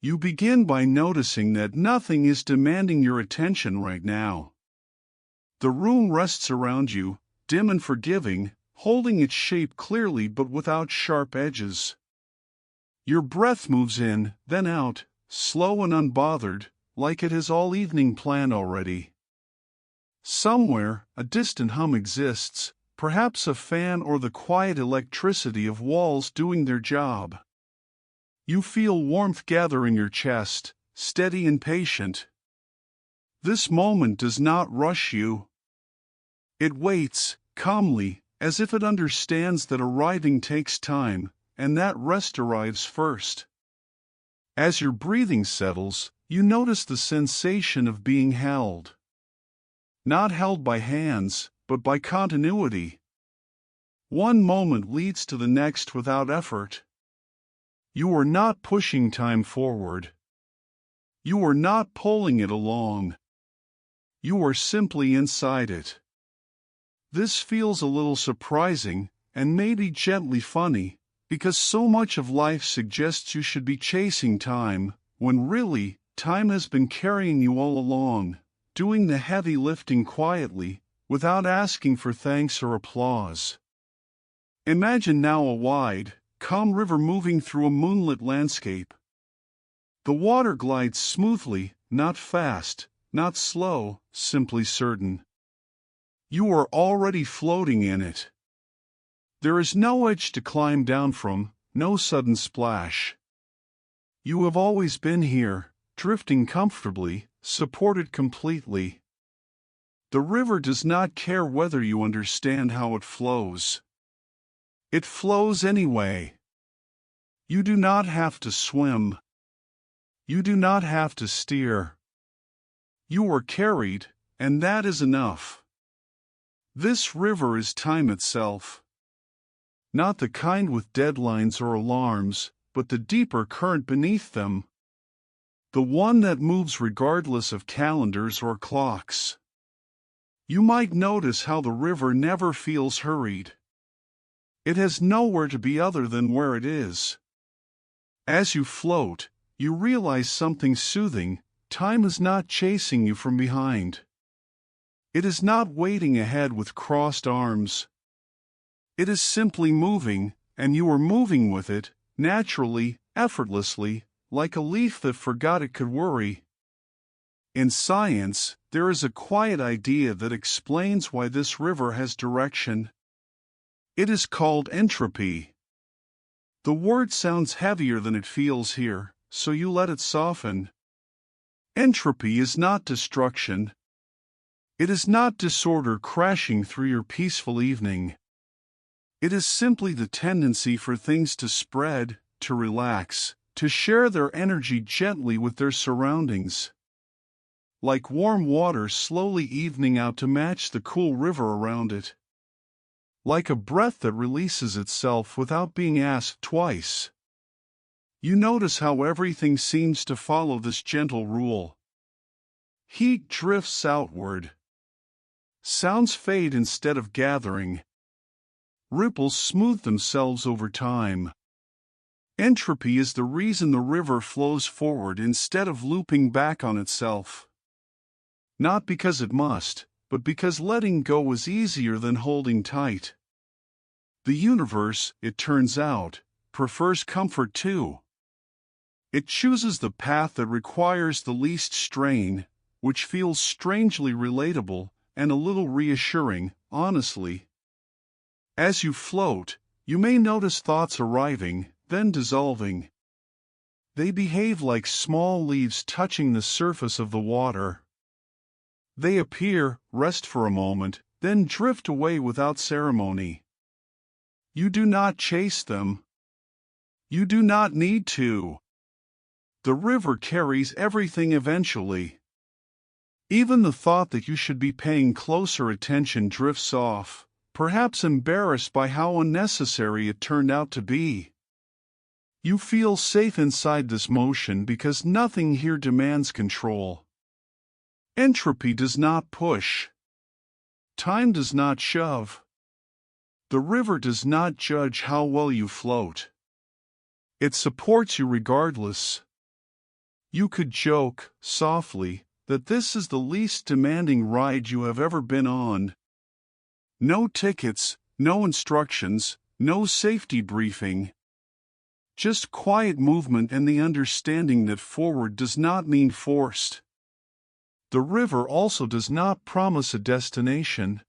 You begin by noticing that nothing is demanding your attention right now. The room rests around you, dim and forgiving, holding its shape clearly but without sharp edges. Your breath moves in, then out, slow and unbothered, like it has all evening planned already. Somewhere, a distant hum exists, perhaps a fan or the quiet electricity of walls doing their job. You feel warmth gather in your chest, steady and patient. This moment does not rush you. It waits, calmly, as if it understands that arriving takes time, and that rest arrives first. As your breathing settles, you notice the sensation of being held. Not held by hands, but by continuity. One moment leads to the next without effort. You are not pushing time forward. You are not pulling it along. You are simply inside it. This feels a little surprising, and maybe gently funny, because so much of life suggests you should be chasing time, when really, time has been carrying you all along, doing the heavy lifting quietly, without asking for thanks or applause. Imagine now a wide, calm river moving through a moonlit landscape. The water glides smoothly, not fast, not slow, simply certain. You are already floating in it. There is no edge to climb down from, no sudden splash. You have always been here, drifting comfortably, supported completely. The river does not care whether you understand how it flows. It flows anyway. You do not have to swim. You do not have to steer. You are carried, and that is enough. This river is time itself. Not the kind with deadlines or alarms, but the deeper current beneath them. The one that moves regardless of calendars or clocks. You might notice how the river never feels hurried. It has nowhere to be other than where it is. As you float, you realize something soothing. Time is not chasing you from behind. It is not waiting ahead with crossed arms. It is simply moving, and you are moving with it, naturally, effortlessly, like a leaf that forgot it could worry. In science, there is a quiet idea that explains why this river has direction. It is called entropy. The word sounds heavier than it feels here, so you let it soften. Entropy is not destruction. It is not disorder crashing through your peaceful evening. It is simply the tendency for things to spread, to relax, to share their energy gently with their surroundings. Like warm water slowly evening out to match the cool river around it. Like a breath that releases itself without being asked twice. You notice how everything seems to follow this gentle rule. Heat drifts outward. Sounds fade instead of gathering. Ripples smooth themselves over time. Entropy is the reason the river flows forward instead of looping back on itself. Not because it must, but because letting go is easier than holding tight. The universe, it turns out, prefers comfort too. It chooses the path that requires the least strain, which feels strangely relatable and a little reassuring, honestly. As you float, you may notice thoughts arriving, then dissolving. They behave like small leaves touching the surface of the water. They appear, rest for a moment, then drift away without ceremony. You do not chase them. You do not need to. The river carries everything eventually. Even the thought that you should be paying closer attention drifts off, perhaps embarrassed by how unnecessary it turned out to be. You feel safe inside this motion because nothing here demands control. Entropy does not push. Time does not shove. The river does not judge how well you float. It supports you regardless. You could joke, softly, that this is the least demanding ride you have ever been on. No tickets, no instructions, no safety briefing. Just quiet movement and the understanding that forward does not mean forced. The river also does not promise a destination.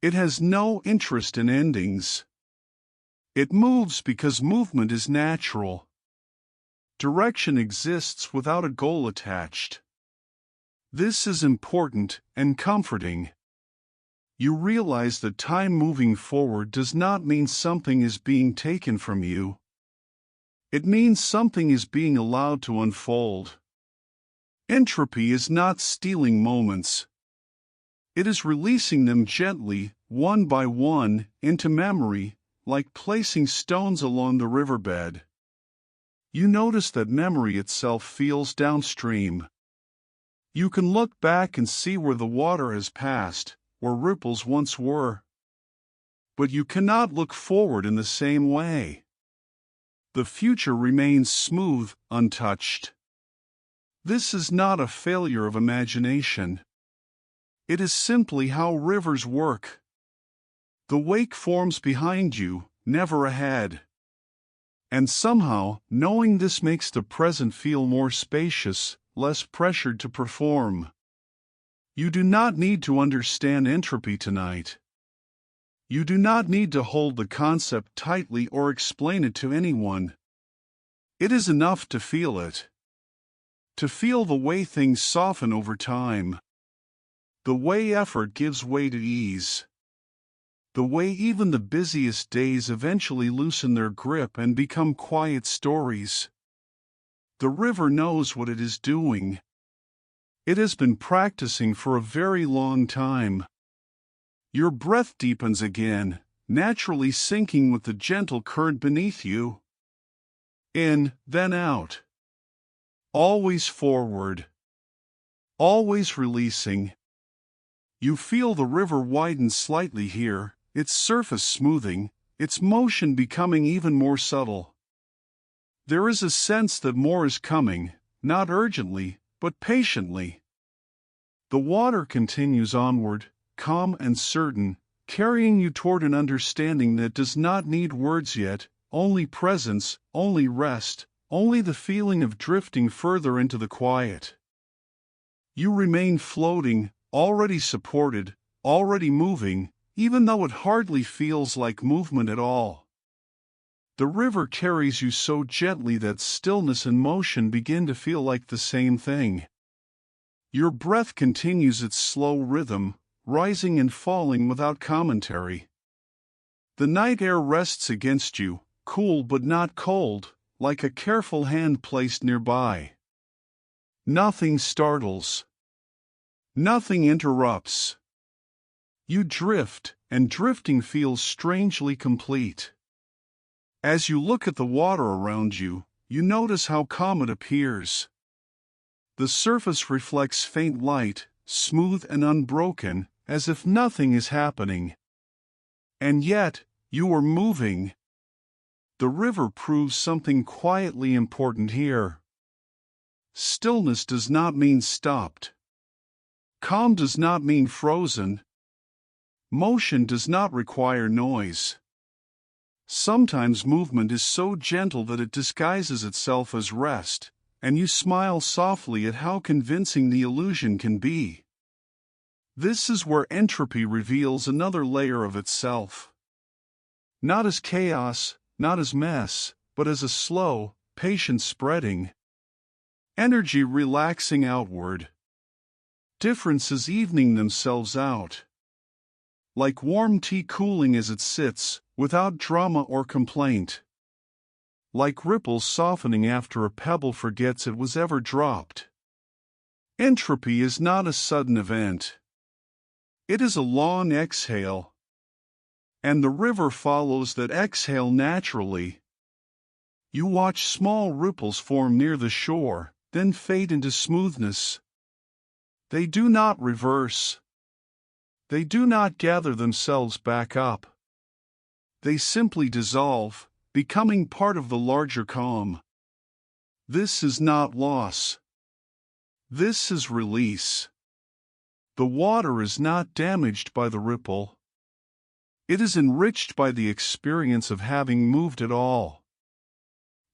It has no interest in endings. It moves because movement is natural. Direction exists without a goal attached. This is important and comforting. You realize that time moving forward does not mean something is being taken from you. It means something is being allowed to unfold. Entropy is not stealing moments. It is releasing them gently, one by one, into memory, like placing stones along the riverbed. You notice that memory itself feels downstream. You can look back and see where the water has passed, where ripples once were. But you cannot look forward in the same way. The future remains smooth, untouched. This is not a failure of imagination. It is simply how rivers work. The wake forms behind you, never ahead. And somehow, knowing this makes the present feel more spacious, less pressured to perform. You do not need to understand entropy tonight. You do not need to hold the concept tightly or explain it to anyone. It is enough to feel it. To feel the way things soften over time. The way effort gives way to ease. The way even the busiest days eventually loosen their grip and become quiet stories. The river knows what it is doing. It has been practicing for a very long time. Your breath deepens again, naturally sinking with the gentle current beneath you. In, then out. Always forward. Always releasing. You feel the river widen slightly here, its surface smoothing, its motion becoming even more subtle. There is a sense that more is coming, not urgently, but patiently. The water continues onward, calm and certain, carrying you toward an understanding that does not need words yet, only presence, only rest, only the feeling of drifting further into the quiet. You remain floating, already supported, already moving, even though it hardly feels like movement at all. The river carries you so gently that stillness and motion begin to feel like the same thing. Your breath continues its slow rhythm, rising and falling without commentary. The night air rests against you, cool but not cold, like a careful hand placed nearby. Nothing startles. Nothing interrupts. You drift, and drifting feels strangely complete. As you look at the water around you, you notice how calm it appears. The surface reflects faint light, smooth and unbroken, as if nothing is happening. And yet, you are moving. The river proves something quietly important here. Stillness does not mean stopped. Calm does not mean frozen. Motion does not require noise. Sometimes movement is so gentle that it disguises itself as rest, and you smile softly at how convincing the illusion can be. This is where entropy reveals another layer of itself. Not as chaos, not as mess, but as a slow, patient spreading. Energy relaxing outward. Differences evening themselves out. Like warm tea cooling as it sits, without drama or complaint. Like ripples softening after a pebble forgets it was ever dropped. Entropy is not a sudden event. It is a long exhale. And the river follows that exhale naturally. You watch small ripples form near the shore, then fade into smoothness. They do not reverse. They do not gather themselves back up. They simply dissolve, becoming part of the larger calm. This is not loss. This is release. The water is not damaged by the ripple. It is enriched by the experience of having moved at all.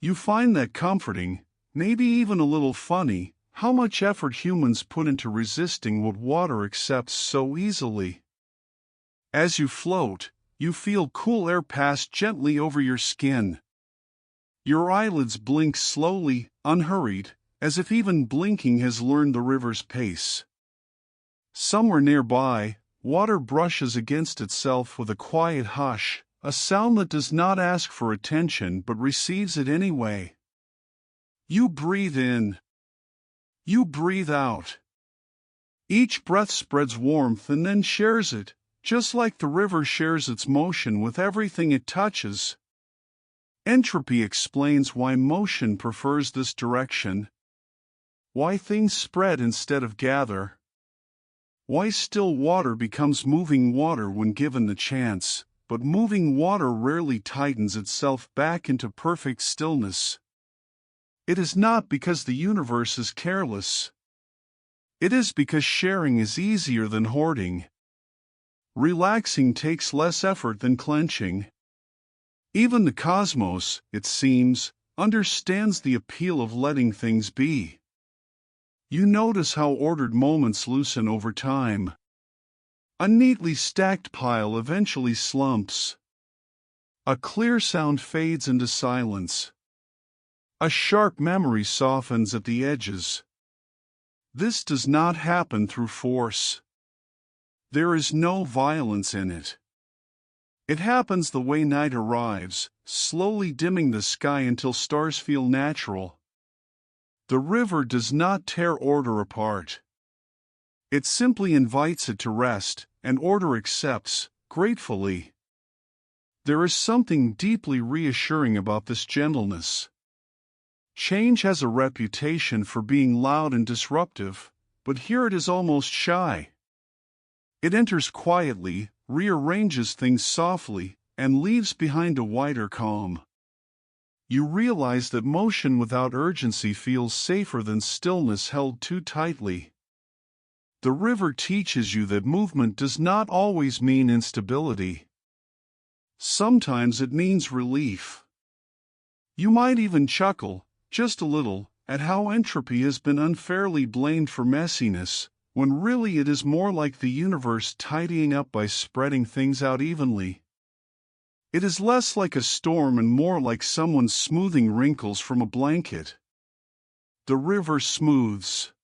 You find that comforting, maybe even a little funny, how much effort humans put into resisting what water accepts so easily. As you float, you feel cool air pass gently over your skin. Your eyelids blink slowly, unhurried, as if even blinking has learned the river's pace. Somewhere nearby, water brushes against itself with a quiet hush, a sound that does not ask for attention but receives it anyway. You breathe in. You breathe out. Each breath spreads warmth and then shares it, just like the river shares its motion with everything it touches. Entropy explains why motion prefers this direction, why things spread instead of gather, why still water becomes moving water when given the chance, but moving water rarely tightens itself back into perfect stillness. It is not because the universe is careless. It is because sharing is easier than hoarding. Relaxing takes less effort than clenching. Even the cosmos, it seems, understands the appeal of letting things be. You notice how ordered moments loosen over time. A neatly stacked pile eventually slumps. A clear sound fades into silence. A sharp memory softens at the edges. This does not happen through force. There is no violence in it. It happens the way night arrives, slowly dimming the sky until stars feel natural. The river does not tear order apart. It simply invites it to rest, and order accepts, gratefully. There is something deeply reassuring about this gentleness. Change has a reputation for being loud and disruptive, but here it is almost shy. It enters quietly, rearranges things softly, and leaves behind a wider calm. You realize that motion without urgency feels safer than stillness held too tightly. The river teaches you that movement does not always mean instability. Sometimes it means relief. You might even chuckle, just a little, at how entropy has been unfairly blamed for messiness, when really it is more like the universe tidying up by spreading things out evenly. It is less like a storm and more like someone smoothing wrinkles from a blanket. The river smooths.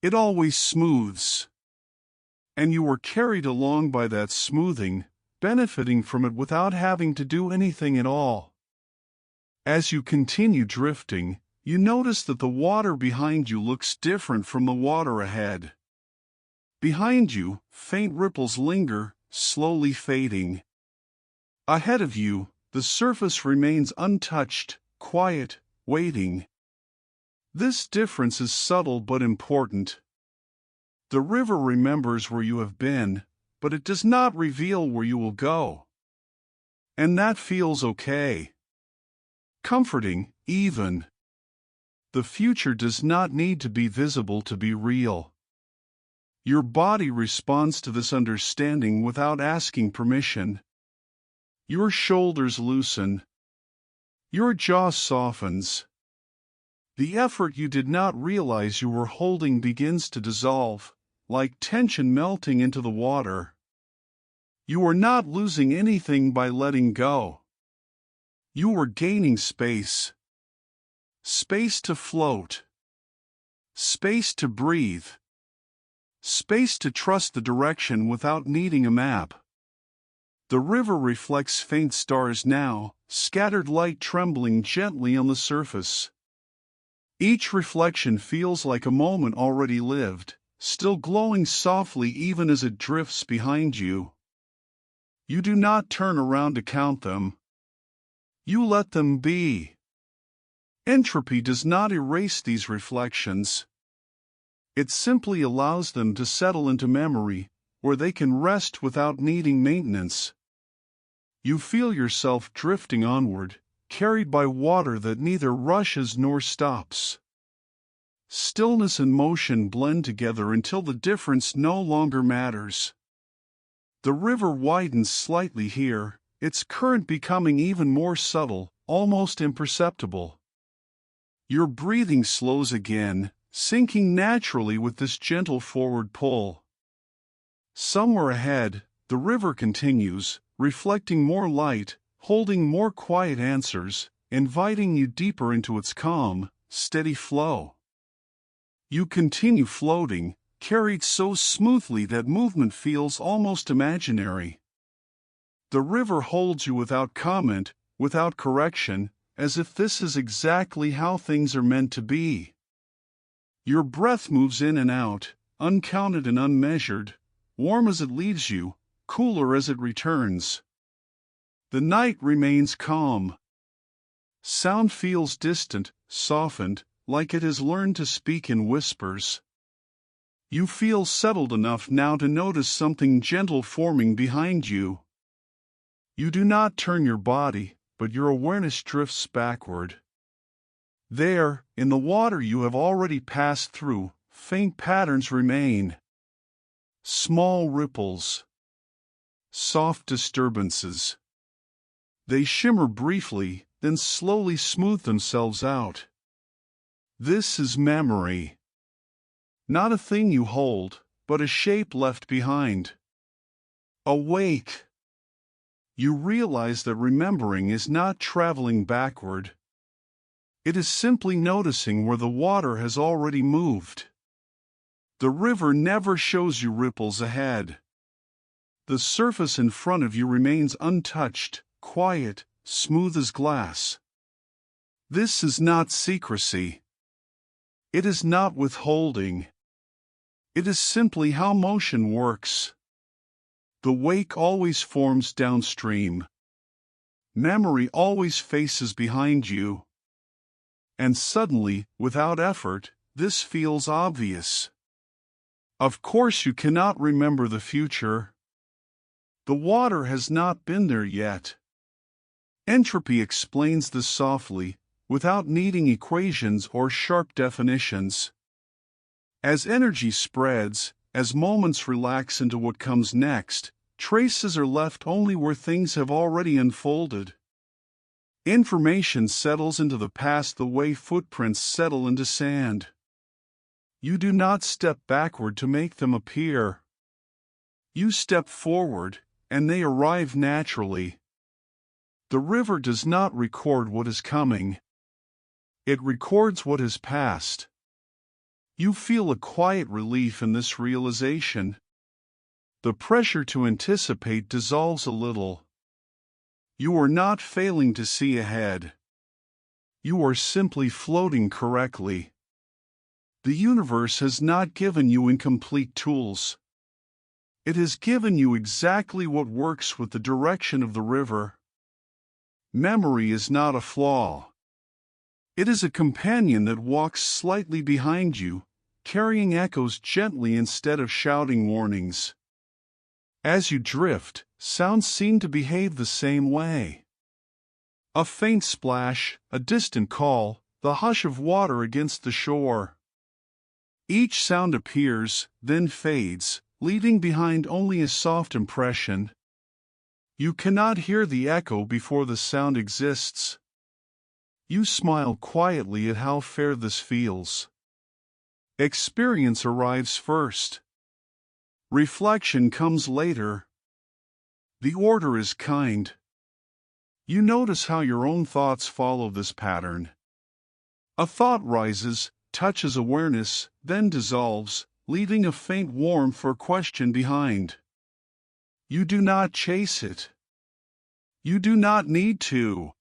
It always smooths. And you are carried along by that smoothing, benefiting from it without having to do anything at all. As you continue drifting, you notice that the water behind you looks different from the water ahead. Behind you, faint ripples linger, slowly fading. Ahead of you, the surface remains untouched, quiet, waiting. This difference is subtle but important. The river remembers where you have been, but it does not reveal where you will go. And that feels okay. Comforting, even. The future does not need to be visible to be real. Your body responds to this understanding without asking permission. Your shoulders loosen. Your jaw softens. The effort you did not realize you were holding begins to dissolve, like tension melting into the water. You are not losing anything by letting go. You are gaining space. Space to float. Space to breathe. Space to trust the direction without needing a map. The river reflects faint stars now, scattered light trembling gently on the surface. Each reflection feels like a moment already lived, still glowing softly even as it drifts behind you. You do not turn around to count them. You let them be. Entropy does not erase these reflections. It simply allows them to settle into memory, where they can rest without needing maintenance. You feel yourself drifting onward, carried by water that neither rushes nor stops. Stillness and motion blend together until the difference no longer matters. The river widens slightly here, its current becoming even more subtle, almost imperceptible. Your breathing slows again, sinking naturally with this gentle forward pull. Somewhere ahead, the river continues, reflecting more light, holding more quiet answers, inviting you deeper into its calm, steady flow. You continue floating, carried so smoothly that movement feels almost imaginary. The river holds you without comment, without correction, as if this is exactly how things are meant to be. Your breath moves in and out, uncounted and unmeasured, warm as it leaves you, cooler as it returns. The night remains calm. Sound feels distant, softened, like it has learned to speak in whispers. You feel settled enough now to notice something gentle forming behind you. You do not turn your body, but your awareness drifts backward. There, in the water you have already passed through, faint patterns remain. Small ripples. Soft disturbances. They shimmer briefly, then slowly smooth themselves out. This is memory. Not a thing you hold, but a shape left behind. Awake. You realize that remembering is not traveling backward. It is simply noticing where the water has already moved. The river never shows you ripples ahead. The surface in front of you remains untouched, quiet, smooth as glass. This is not secrecy. It is not withholding. It is simply how motion works. The wake always forms downstream. Memory always faces behind you. And suddenly, without effort, this feels obvious. Of course you cannot remember the future. The water has not been there yet. Entropy explains this softly, without needing equations or sharp definitions. As energy spreads, as moments relax into what comes next, traces are left only where things have already unfolded. Information settles into the past the way footprints settle into sand. You do not step backward to make them appear. You step forward, and they arrive naturally. The river does not record what is coming. It records what has passed. You feel a quiet relief in this realization. The pressure to anticipate dissolves a little. You are not failing to see ahead. You are simply floating correctly. The universe has not given you incomplete tools. It has given you exactly what works with the direction of the river. Memory is not a flaw. It is a companion that walks slightly behind you, carrying echoes gently instead of shouting warnings. As you drift, sounds seem to behave the same way. A faint splash, a distant call, the hush of water against the shore. Each sound appears, then fades, leaving behind only a soft impression. You cannot hear the echo before the sound exists. You smile quietly at how fair this feels. Experience arrives first. Reflection comes later. The order is kind. You notice how your own thoughts follow this pattern. A thought rises, touches awareness, then dissolves, leaving a faint warmth or question behind. You do not chase it. You do not need to.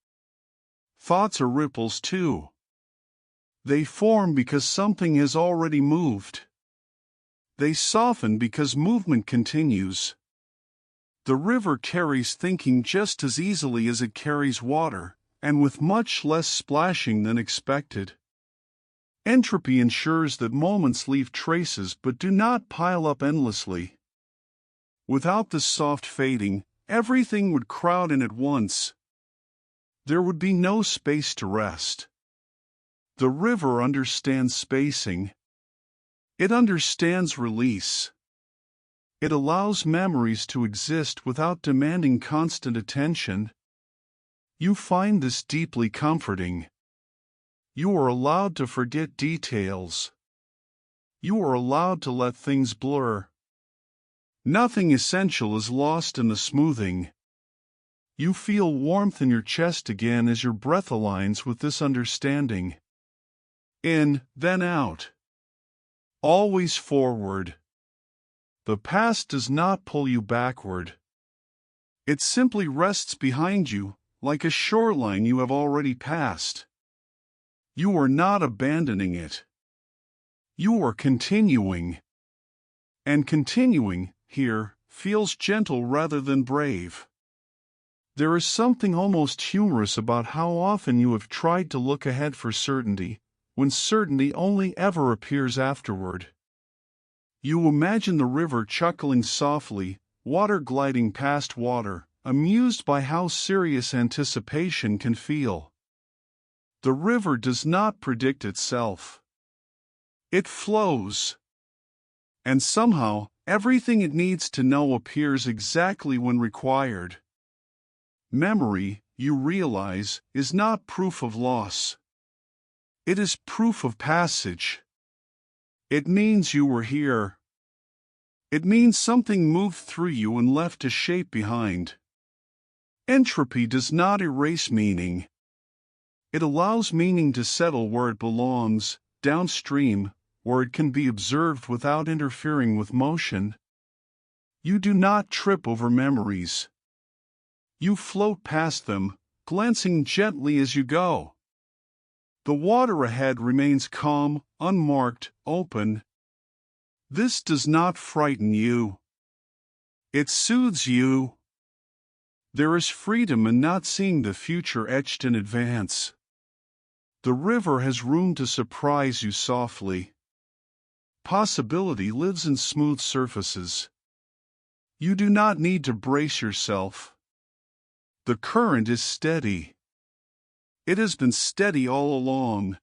Thoughts are ripples too. They form because something has already moved. They soften because movement continues. The river carries thinking just as easily as it carries water, and with much less splashing than expected. Entropy ensures that moments leave traces but do not pile up endlessly. Without this soft fading, everything would crowd in at once. there would be no space to rest. The river understands spacing. It understands release. It allows memories to exist without demanding constant attention. You find this deeply comforting. You are allowed to forget details. You are allowed to let things blur. Nothing essential is lost in the smoothing. You feel warmth in your chest again as your breath aligns with this understanding. In, then out. Always forward. The past does not pull you backward. It simply rests behind you, like a shoreline you have already passed. You are not abandoning it. You are continuing. And continuing, here, feels gentle rather than brave. There is something almost humorous about how often you have tried to look ahead for certainty, when certainty only ever appears afterward. You imagine the river chuckling softly, water gliding past water, amused by how serious anticipation can feel. The river does not predict itself. It flows. And somehow, everything it needs to know appears exactly when required. Memory, you realize, is not proof of loss. It is proof of passage. It means you were here. It means something moved through you and left a shape behind. Entropy does not erase meaning. It allows meaning to settle where it belongs, downstream, where it can be observed without interfering with motion. You do not trip over memories. You float past them, glancing gently as you go. The water ahead remains calm, unmarked, open. This does not frighten you. It soothes you. There is freedom in not seeing the future etched in advance. The river has room to surprise you softly. Possibility lives in smooth surfaces. You do not need to brace yourself. The current is steady. It has been steady all along.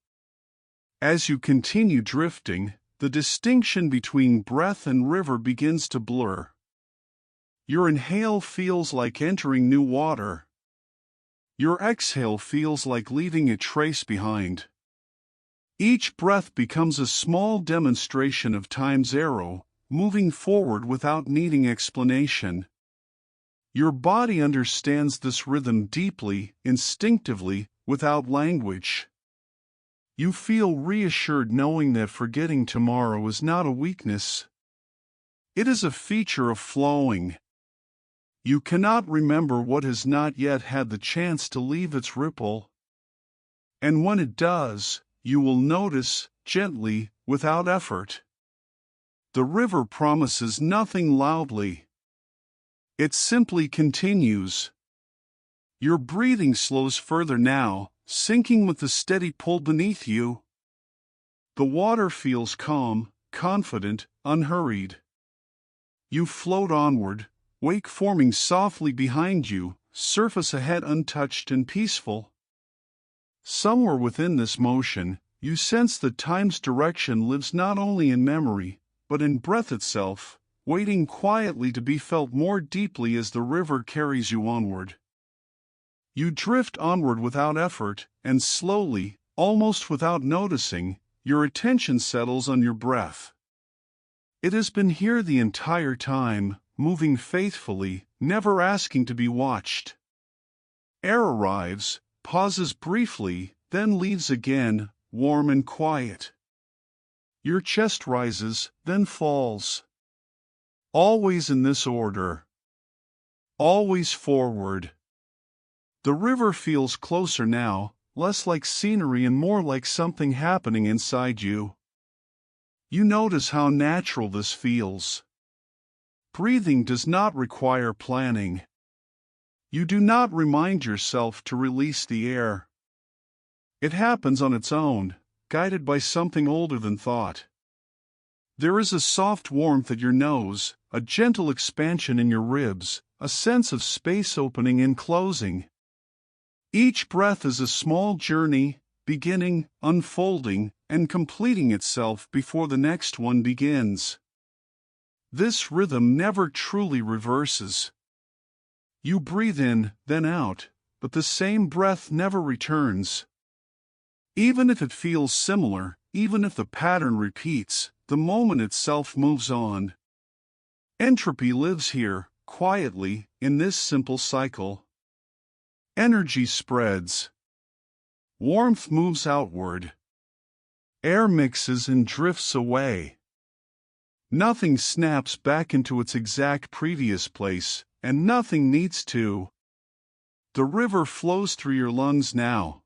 As you continue drifting, the distinction between breath and river begins to blur. Your inhale feels like entering new water. Your exhale feels like leaving a trace behind. Each breath becomes a small demonstration of time's arrow, moving forward without needing explanation. Your body understands this rhythm deeply, instinctively, without language. You feel reassured knowing that forgetting tomorrow is not a weakness. It is a feature of flowing. You cannot remember what has not yet had the chance to leave its ripple. And when it does, you will notice, gently, without effort. The river promises nothing loudly. It simply continues. Your breathing slows further now, sinking with the steady pull beneath you. The water feels calm, confident, unhurried. You float onward, wake forming softly behind you, surface ahead untouched and peaceful. Somewhere within this motion, you sense that time's direction lives not only in memory, but in breath itself, waiting quietly to be felt more deeply as the river carries you onward. You drift onward without effort, and slowly, almost without noticing, your attention settles on your breath. It has been here the entire time, moving faithfully, never asking to be watched. Air arrives, pauses briefly, then leaves again, warm and quiet. Your chest rises, then falls. Always in this order. Always forward. The river feels closer now, less like scenery and more like something happening inside you. You notice how natural this feels. Breathing does not require planning. You do not remind yourself to release the air. It happens on its own, guided by something older than thought. There is a soft warmth at your nose, a gentle expansion in your ribs, a sense of space opening and closing. Each breath is a small journey, beginning, unfolding, and completing itself before the next one begins. This rhythm never truly reverses. You breathe in, then out, but the same breath never returns. Even if it feels similar, even if the pattern repeats, the moment itself moves on. Entropy lives here, quietly, in this simple cycle. Energy spreads. Warmth moves outward. Air mixes and drifts away. Nothing snaps back into its exact previous place, and nothing needs to. The river flows through your lungs now.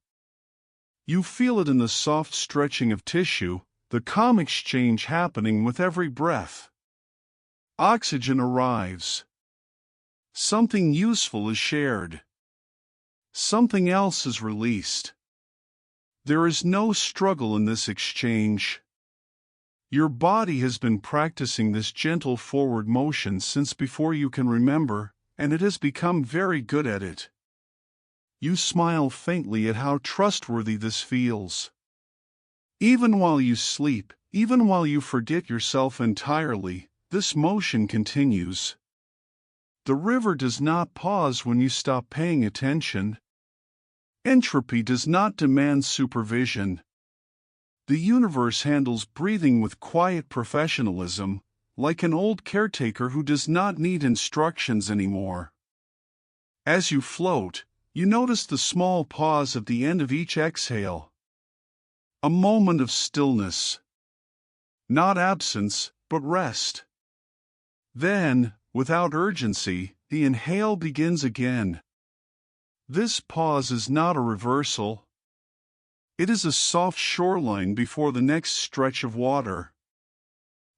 You feel it in the soft stretching of tissue, the calm exchange happening with every breath. Oxygen arrives. Something useful is shared. Something else is released. There is no struggle in this exchange. Your body has been practicing this gentle forward motion since before you can remember, and it has become very good at it. You smile faintly at how trustworthy this feels. Even while you sleep, even while you forget yourself entirely, this motion continues. The river does not pause when you stop paying attention. Entropy does not demand supervision. The universe handles breathing with quiet professionalism, like an old caretaker who does not need instructions anymore. As you float, you notice the small pause at the end of each exhale. A moment of stillness. Not absence, but rest. Then, without urgency, the inhale begins again. This pause is not a reversal. It is a soft shoreline before the next stretch of water.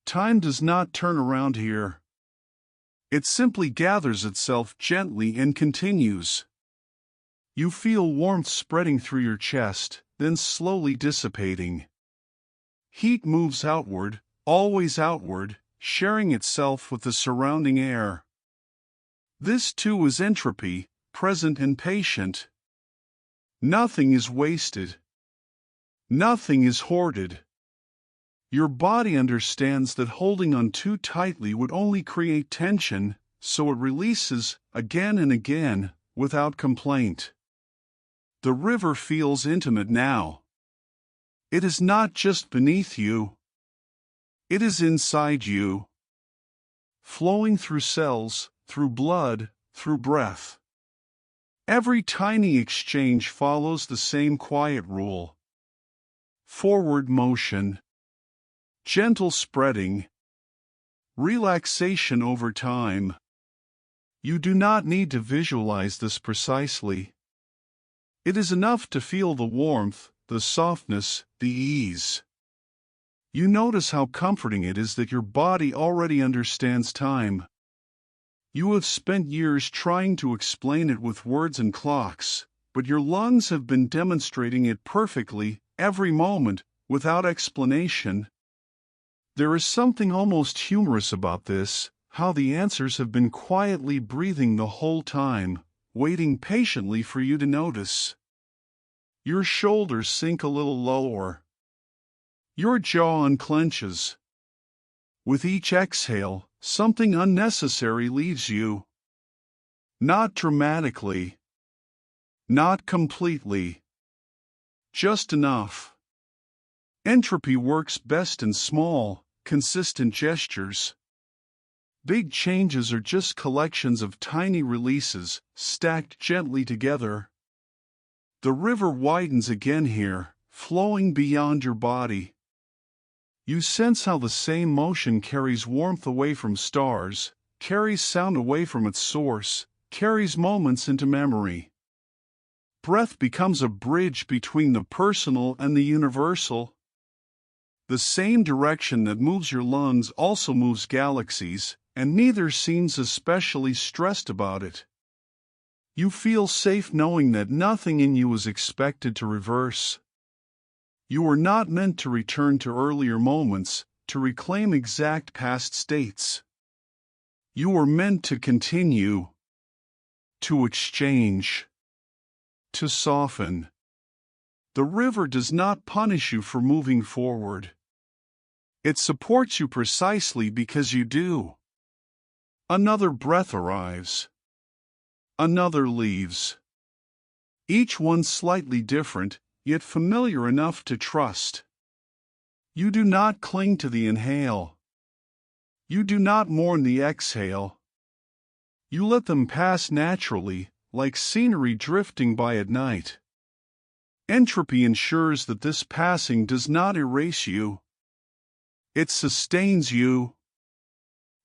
Time does not turn around here. It simply gathers itself gently and continues. You feel warmth spreading through your chest, then slowly dissipating. Heat moves outward, always outward, sharing itself with the surrounding air. This too is entropy, present and patient. Nothing is wasted. Nothing is hoarded. Your body understands that holding on too tightly would only create tension, so it releases, again and again, without complaint. The river feels intimate now. It is not just beneath you. It is inside you. Flowing through cells, through blood, through breath. Every tiny exchange follows the same quiet rule. Forward motion. Gentle spreading. Relaxation over time. You do not need to visualize this precisely. It is enough to feel the warmth, the softness, the ease. You notice how comforting it is that your body already understands time. You have spent years trying to explain it with words and clocks, but your lungs have been demonstrating it perfectly, every moment, without explanation. There is something almost humorous about this, how the answers have been quietly breathing the whole time, waiting patiently for you to notice. Your shoulders sink a little lower. Your jaw unclenches. With each exhale, something unnecessary leaves you. Not dramatically. Not completely. Just enough. Entropy works best in small, consistent gestures. Big changes are just collections of tiny releases, stacked gently together. The river widens again here, flowing beyond your body. You sense how the same motion carries warmth away from stars, carries sound away from its source, carries moments into memory. Breath becomes a bridge between the personal and the universal. The same direction that moves your lungs also moves galaxies, and neither seems especially stressed about it. You feel safe knowing that nothing in you is expected to reverse. You were not meant to return to earlier moments, to reclaim exact past states. You were meant to continue, to exchange. to soften. The river does not punish you for moving forward. It supports you precisely because you do. Another breath arrives. Another leaves. Each one slightly different, yet familiar enough to trust. You do not cling to the inhale. You do not mourn the exhale. You let them pass naturally, like scenery drifting by at night. Entropy ensures that this passing does not erase you. It sustains you.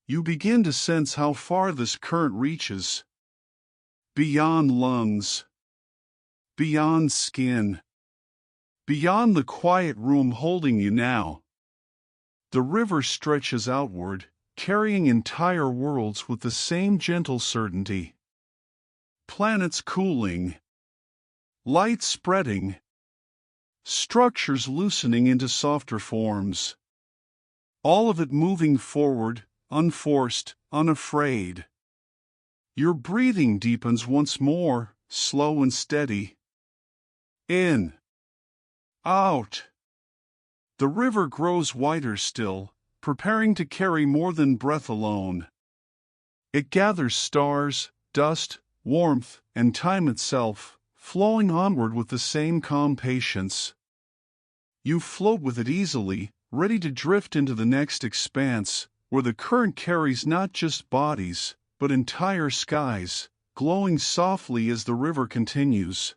You begin to sense how far this current reaches. Beyond lungs. Beyond skin. Beyond the quiet room holding you now. The river stretches outward, carrying entire worlds with the same gentle certainty. Planets cooling. Light spreading. Structures loosening into softer forms. All of it moving forward, unforced, unafraid. Your breathing deepens once more, slow and steady. In. Out. The river grows wider still, preparing to carry more than breath alone. It gathers stars, dust, warmth, and time itself, flowing onward with the same calm patience. You float with it easily, ready to drift into the next expanse, where the current carries not just bodies, but entire skies, glowing softly as the river continues.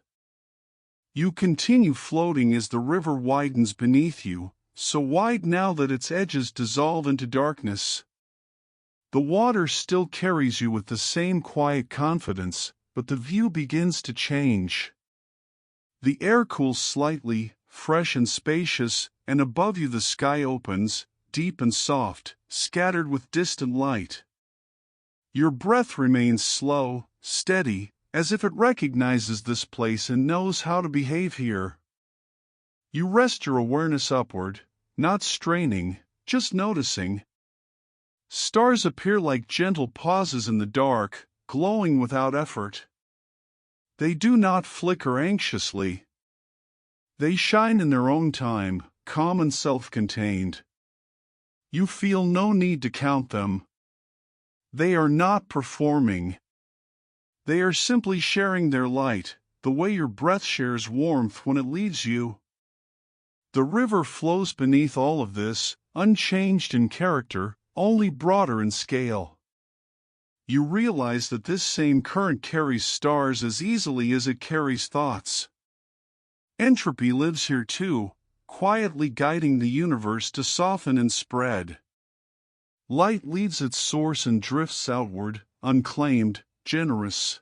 You continue floating as the river widens beneath you, so wide now that its edges dissolve into darkness. The water still carries you with the same quiet confidence, but the view begins to change. The air cools slightly, fresh and spacious, and above you the sky opens, deep and soft, scattered with distant light. Your breath remains slow, steady, as if it recognizes this place and knows how to behave here. You rest your awareness upward, not straining, just noticing. Stars appear like gentle pauses in the dark, glowing without effort. They do not flicker anxiously. They shine in their own time, calm and self-contained. You feel no need to count them. They are not performing. They are simply sharing their light, the way your breath shares warmth when it leaves you. The river flows beneath all of this, unchanged in character, only broader in scale. You realize that this same current carries stars as easily as it carries thoughts. Entropy lives here too, quietly guiding the universe to soften and spread. Light leaves its source and drifts outward, unclaimed, generous.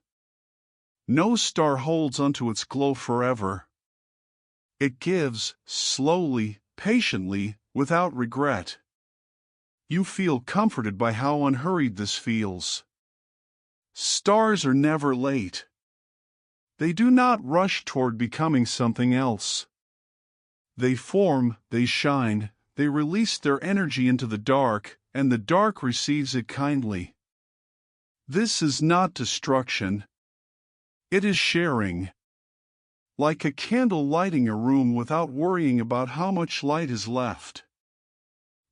No star holds onto its glow forever. It gives, slowly, patiently, without regret. You feel comforted by how unhurried this feels. Stars are never late. They do not rush toward becoming something else. They form, they shine, they release their energy into the dark, and the dark receives it kindly. This is not destruction. It is sharing. Like a candle lighting a room without worrying about how much light is left.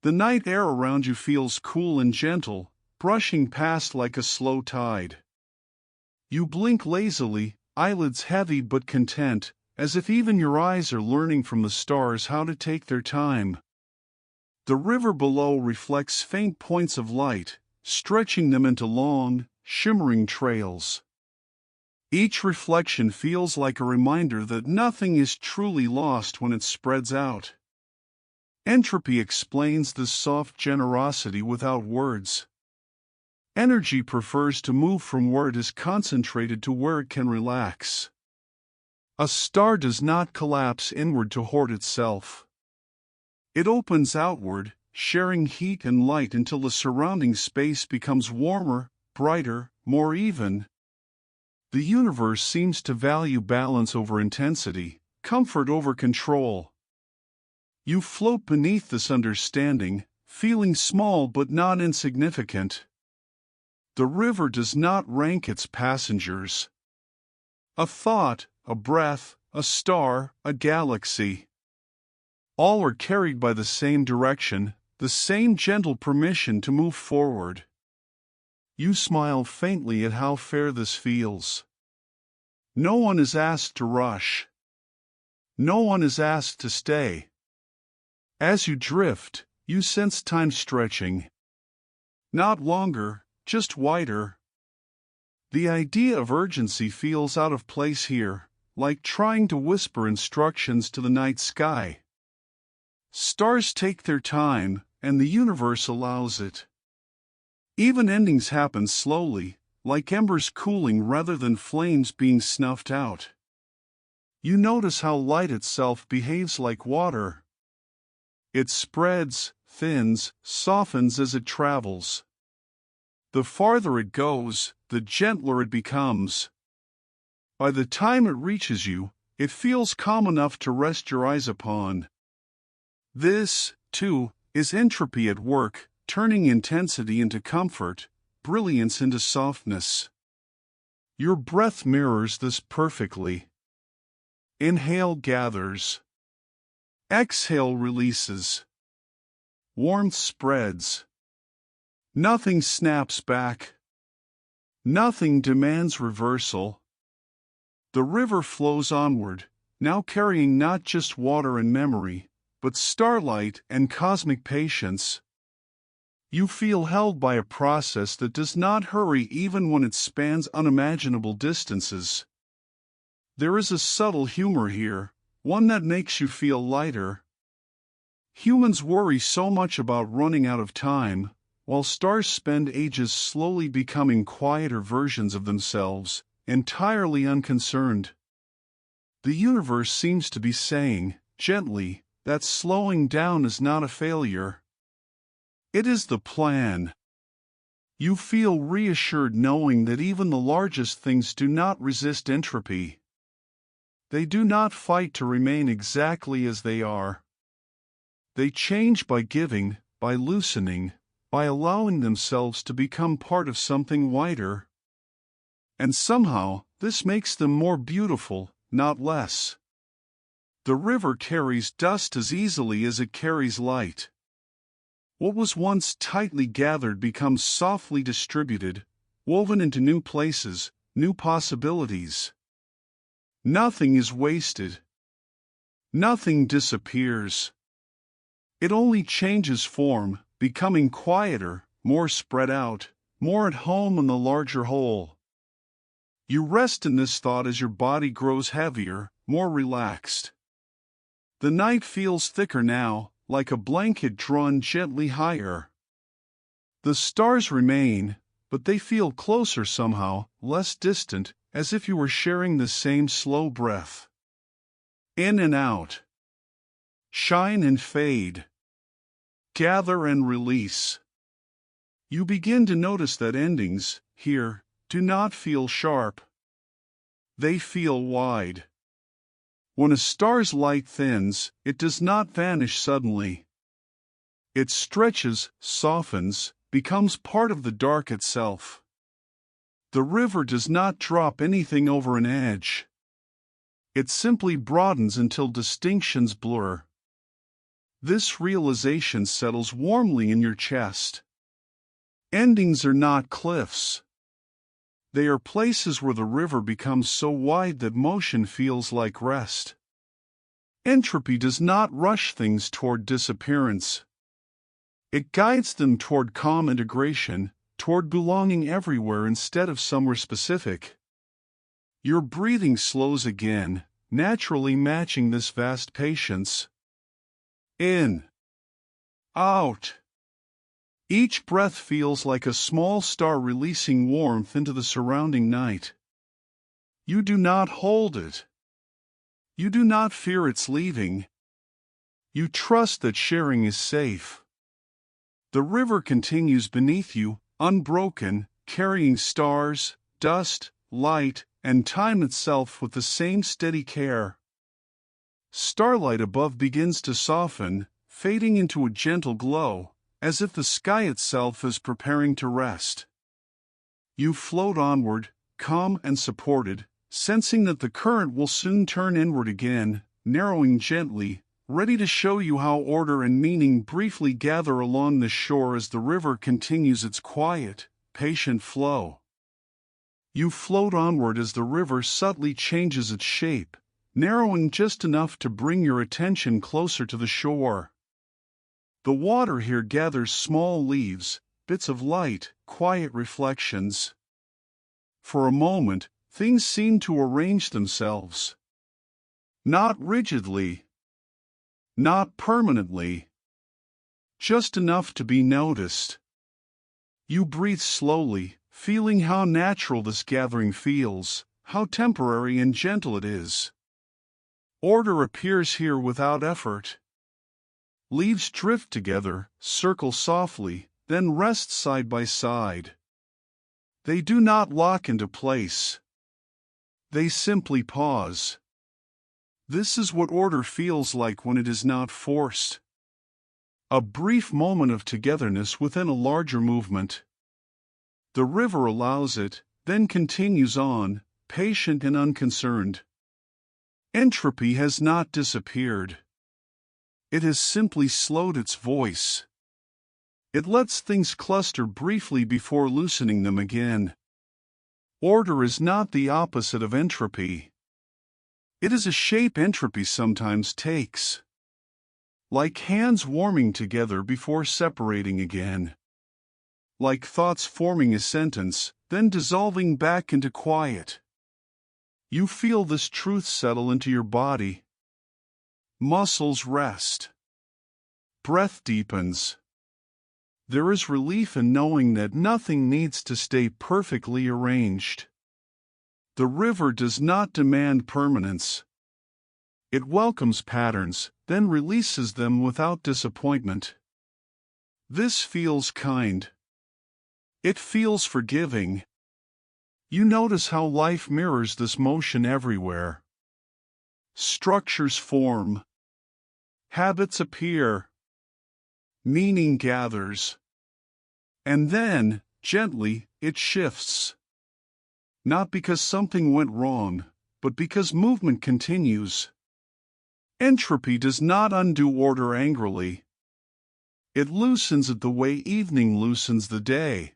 The night air around you feels cool and gentle, brushing past like a slow tide. You blink lazily, eyelids heavy but content, as if even your eyes are learning from the stars how to take their time. The river below reflects faint points of light, stretching them into long, shimmering trails. Each reflection feels like a reminder that nothing is truly lost when it spreads out. Entropy explains this soft generosity without words. Energy prefers to move from where it is concentrated to where it can relax. A star does not collapse inward to hoard itself. It opens outward, sharing heat and light until the surrounding space becomes warmer, brighter, more even. The universe seems to value balance over intensity, comfort over control. You float beneath this understanding, feeling small but not insignificant. The river does not rank its passengers. A thought, a breath, a star, a galaxy. All are carried by the same direction, the same gentle permission to move forward. You smile faintly at how fair this feels. No one is asked to rush. No one is asked to stay. As you drift, you sense time stretching. Not longer, just wider. The idea of urgency feels out of place here, like trying to whisper instructions to the night sky. Stars take their time, and the universe allows it. Even endings happen slowly, like embers cooling rather than flames being snuffed out. You notice how light itself behaves like water. It spreads, thins, softens as it travels. The farther it goes, the gentler it becomes. By the time it reaches you, it feels calm enough to rest your eyes upon. This, too, is entropy at work, turning intensity into comfort, brilliance into softness. Your breath mirrors this perfectly. Inhale gathers. Exhale releases. Warmth spreads. Nothing snaps back. Nothing demands reversal. The river flows onward, now carrying not just water and memory, but starlight and cosmic patience. You feel held by a process that does not hurry even when it spans unimaginable distances. There is a subtle humor here, one that makes you feel lighter. Humans worry so much about running out of time, while stars spend ages slowly becoming quieter versions of themselves, entirely unconcerned. The universe seems to be saying, gently, that slowing down is not a failure. It is the plan. You feel reassured knowing that even the largest things do not resist entropy. They do not fight to remain exactly as they are. They change by giving, by loosening, by allowing themselves to become part of something wider. And somehow, this makes them more beautiful, not less. The river carries dust as easily as it carries light. What was once tightly gathered becomes softly distributed, woven into new places, new possibilities. Nothing is wasted. Nothing disappears. It only changes form, becoming quieter, more spread out, more at home in the larger whole. You rest in this thought as your body grows heavier, more relaxed. The night feels thicker now, like a blanket drawn gently higher. The stars remain, but they feel closer somehow, less distant, as if you were sharing the same slow breath. In and out. Shine and fade. Gather and release. You begin to notice that endings, here, do not feel sharp. They feel wide. When a star's light thins, it does not vanish suddenly. It stretches, softens, becomes part of the dark itself. The river does not drop anything over an edge. It simply broadens until distinctions blur. This realization settles warmly in your chest. Endings are not cliffs. They are places where the river becomes so wide that motion feels like rest. Entropy does not rush things toward disappearance. It guides them toward calm integration, toward belonging everywhere instead of somewhere specific. Your breathing slows again, naturally matching this vast patience. In. Out. Each breath feels like a small star releasing warmth into the surrounding night. You do not hold it. You do not fear its leaving. You trust that sharing is safe. The river continues beneath you, unbroken, carrying stars, dust, light, and time itself with the same steady care. Starlight above begins to soften, fading into a gentle glow, as if the sky itself is preparing to rest. You float onward, calm and supported, sensing that the current will soon turn inward again, narrowing gently, ready to show you how order and meaning briefly gather along the shore as the river continues its quiet, patient flow. You float onward as the river subtly changes its shape, narrowing just enough to bring your attention closer to the shore. The water here gathers small leaves, bits of light, quiet reflections. For a moment, things seem to arrange themselves. Not rigidly, not permanently, just enough to be noticed. You breathe slowly, feeling how natural this gathering feels, how temporary and gentle it is. Order appears here without effort. Leaves drift together, circle softly, then rest side by side. They do not lock into place. They simply pause. This is what order feels like when it is not forced. A brief moment of togetherness within a larger movement. The river allows it, then continues on, patient and unconcerned. Entropy has not disappeared. It has simply slowed its voice. It lets things cluster briefly before loosening them again. Order is not the opposite of entropy. It is a shape entropy sometimes takes. Like hands warming together before separating again. Like thoughts forming a sentence, then dissolving back into quiet. You feel this truth settle into your body. Muscles rest. Breath deepens. There is relief in knowing that nothing needs to stay perfectly arranged. The river does not demand permanence. It welcomes patterns, then releases them without disappointment. This feels kind. It feels forgiving. You notice how life mirrors this motion everywhere. Structures form. Habits appear. Meaning gathers. And then, gently, it shifts. Not because something went wrong, but because movement continues. Entropy does not undo order angrily. It loosens it the way evening loosens the day.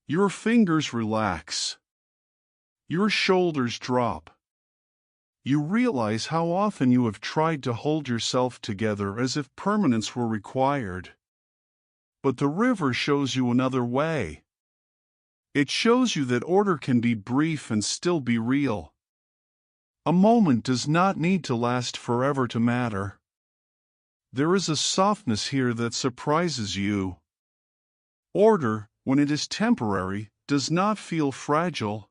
Your fingers relax. Your shoulders drop. You realize how often you have tried to hold yourself together as if permanence were required. But the river shows you another way. It shows you that order can be brief and still be real. A moment does not need to last forever to matter. There is a softness here that surprises you. Order, when it is temporary, does not feel fragile.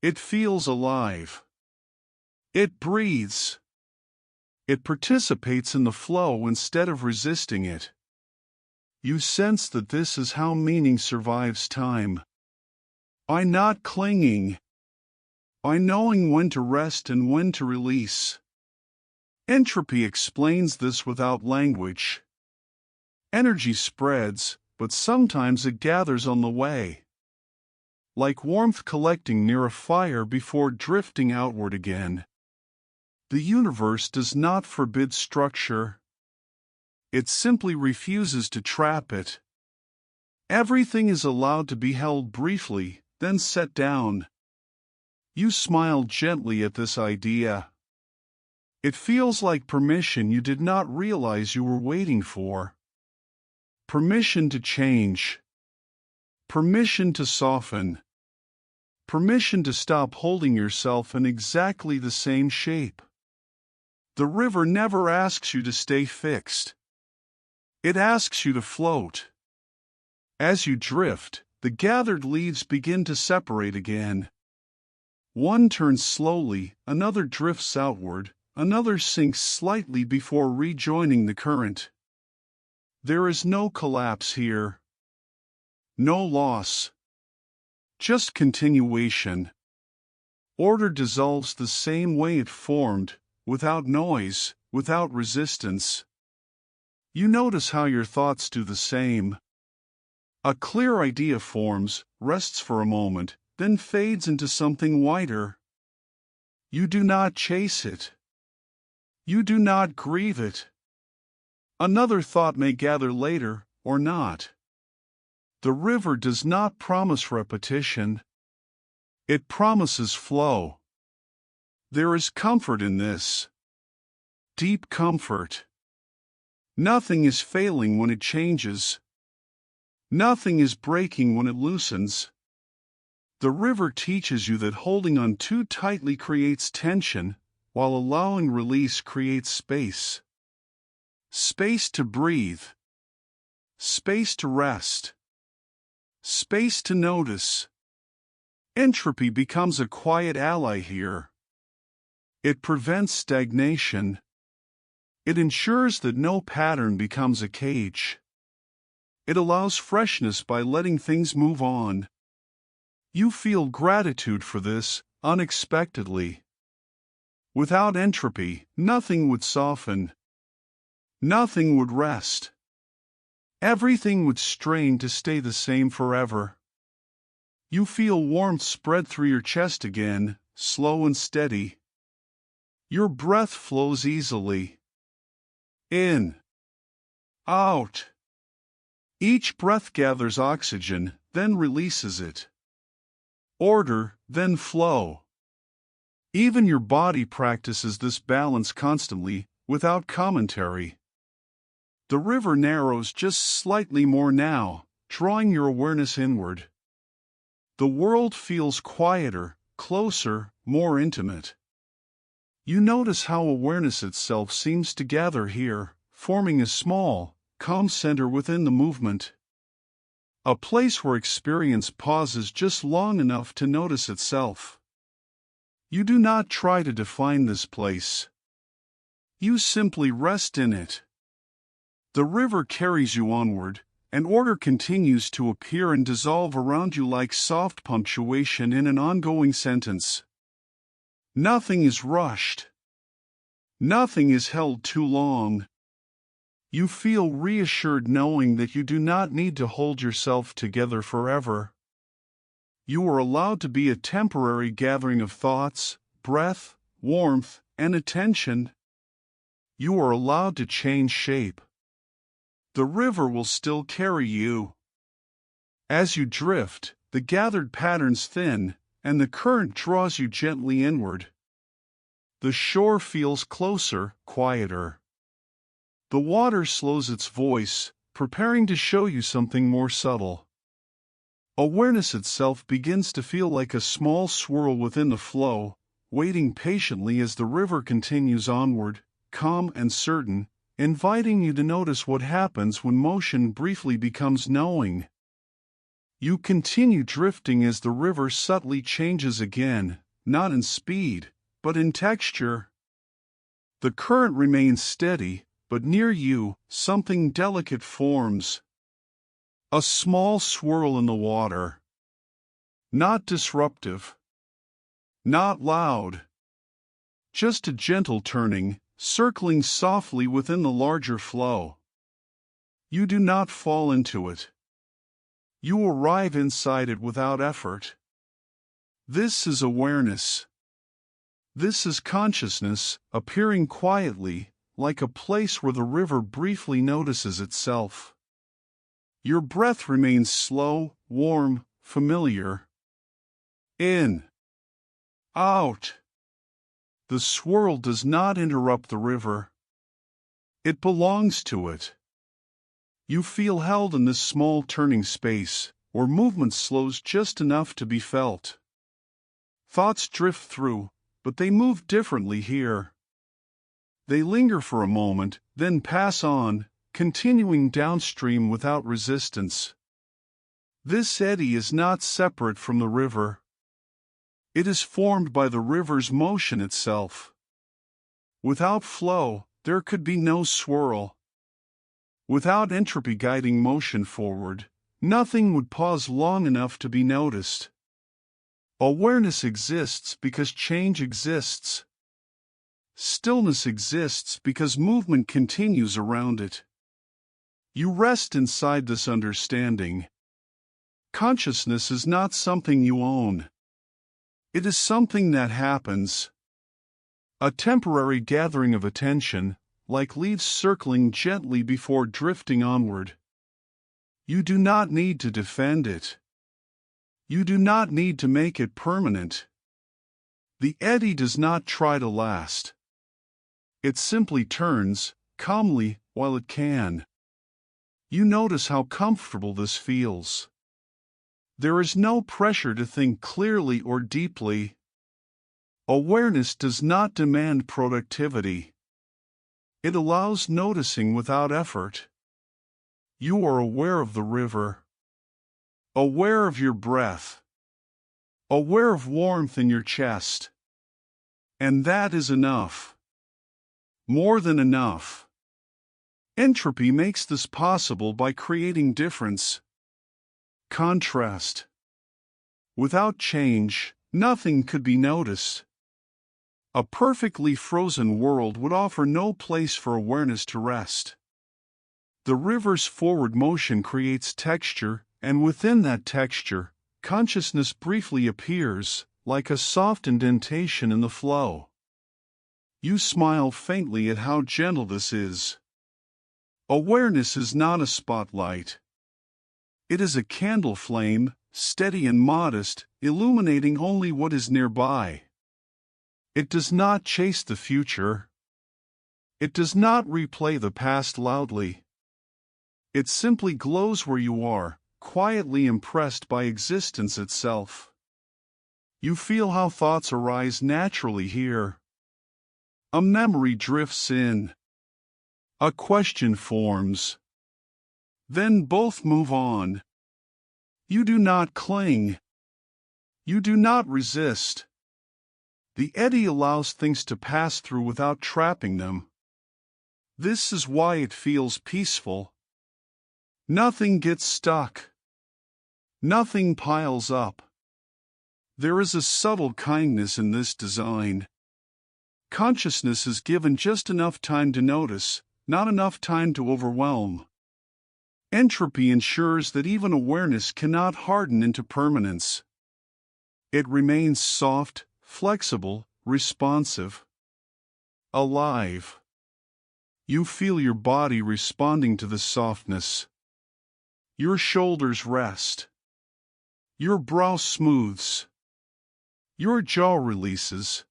It feels alive. It breathes. It participates in the flow instead of resisting it. You sense that this is how meaning survives time. By not clinging. By knowing when to rest and when to release. Entropy explains this without language. Energy spreads, but sometimes it gathers on the way. Like warmth collecting near a fire before drifting outward again. The universe does not forbid structure. It simply refuses to trap it. Everything is allowed to be held briefly, then set down. You smile gently at this idea. It feels like permission you did not realize you were waiting for. Permission to change. Permission to soften. Permission to stop holding yourself in exactly the same shape. The river never asks you to stay fixed. It asks you to float. As you drift, the gathered leaves begin to separate again. One turns slowly, another drifts outward, another sinks slightly before rejoining the current. There is no collapse here. No loss. Just continuation. Order dissolves the same way it formed, without noise, without resistance. You notice how your thoughts do the same. A clear idea forms, rests for a moment, then fades into something whiter. You do not chase it. You do not grieve it. Another thought may gather later, or not. The river does not promise repetition. It promises flow. There is comfort in this. Deep comfort. Nothing is failing when it changes. Nothing is breaking when it loosens. The river teaches you that holding on too tightly creates tension, while allowing release creates space. Space to breathe. Space to rest. Space to notice. Entropy becomes a quiet ally here. It prevents stagnation. It ensures that no pattern becomes a cage. It allows freshness by letting things move on. You feel gratitude for this, unexpectedly. Without entropy, nothing would soften. Nothing would rest. Everything would strain to stay the same forever. You feel warmth spread through your chest again, slow and steady. Your breath flows easily. In. Out. Each breath gathers oxygen, then releases it. Order, then flow. Even your body practices this balance constantly, without commentary. The river narrows just slightly more now, drawing your awareness inward. The world feels quieter, closer, more intimate. You notice how awareness itself seems to gather here, forming a small, calm center within the movement. A place where experience pauses just long enough to notice itself. You do not try to define this place. You simply rest in it. The river carries you onward, and order continues to appear and dissolve around you like soft punctuation in an ongoing sentence. Nothing is rushed. Nothing is held too long. You feel reassured knowing that you do not need to hold yourself together forever. You are allowed to be a temporary gathering of thoughts, breath, warmth, and attention. You are allowed to change shape. The river will still carry you. As you drift, the gathered patterns thin, and the current draws you gently inward. The shore feels closer, quieter. The water slows its voice, preparing to show you something more subtle. Awareness itself begins to feel like a small swirl within the flow, waiting patiently as the river continues onward, calm and certain, inviting you to notice what happens when motion briefly becomes knowing. You continue drifting as the river subtly changes again, not in speed, but in texture. The current remains steady, but near you, something delicate forms. A small swirl in the water. Not disruptive. Not loud. Just a gentle turning, circling softly within the larger flow. You do not fall into it. You arrive inside it without effort. This is awareness. This is consciousness, appearing quietly, like a place where the river briefly notices itself. Your breath remains slow, warm, familiar. In. Out. The swirl does not interrupt the river. It belongs to it. You feel held in this small turning space, where movement slows just enough to be felt. Thoughts drift through, but they move differently here. They linger for a moment, then pass on, continuing downstream without resistance. This eddy is not separate from the river. It is formed by the river's motion itself. Without flow, there could be no swirl. Without entropy guiding motion forward, nothing would pause long enough to be noticed. Awareness exists because change exists. Stillness exists because movement continues around it. You rest inside this understanding. Consciousness is not something you own. It is something that happens. A temporary gathering of attention, like leaves circling gently before drifting onward. You do not need to defend it. You do not need to make it permanent. The eddy does not try to last. It simply turns, calmly, while it can. You notice how comfortable this feels. There is no pressure to think clearly or deeply. Awareness does not demand productivity. It allows noticing without effort. You are aware of the river. Aware of your breath. Aware of warmth in your chest. And that is enough. More than enough. Entropy makes this possible by creating difference. Contrast. Without change, nothing could be noticed. A perfectly frozen world would offer no place for awareness to rest. The river's forward motion creates texture, and within that texture, consciousness briefly appears, like a soft indentation in the flow. You smile faintly at how gentle this is. Awareness is not a spotlight. It is a candle flame, steady and modest, illuminating only what is nearby. It does not chase the future. It does not replay the past loudly. It simply glows where you are, quietly impressed by existence itself. You feel how thoughts arise naturally here. A memory drifts in. A question forms. Then both move on. You do not cling. You do not resist. The eddy allows things to pass through without trapping them. This is why it feels peaceful. Nothing gets stuck. Nothing piles up. There is a subtle kindness in this design. Consciousness is given just enough time to notice, not enough time to overwhelm. Entropy ensures that even awareness cannot harden into permanence. It remains soft, flexible, responsive. Alive. You feel your body responding to the softness. Your shoulders rest. Your brow smooths. Your jaw releases.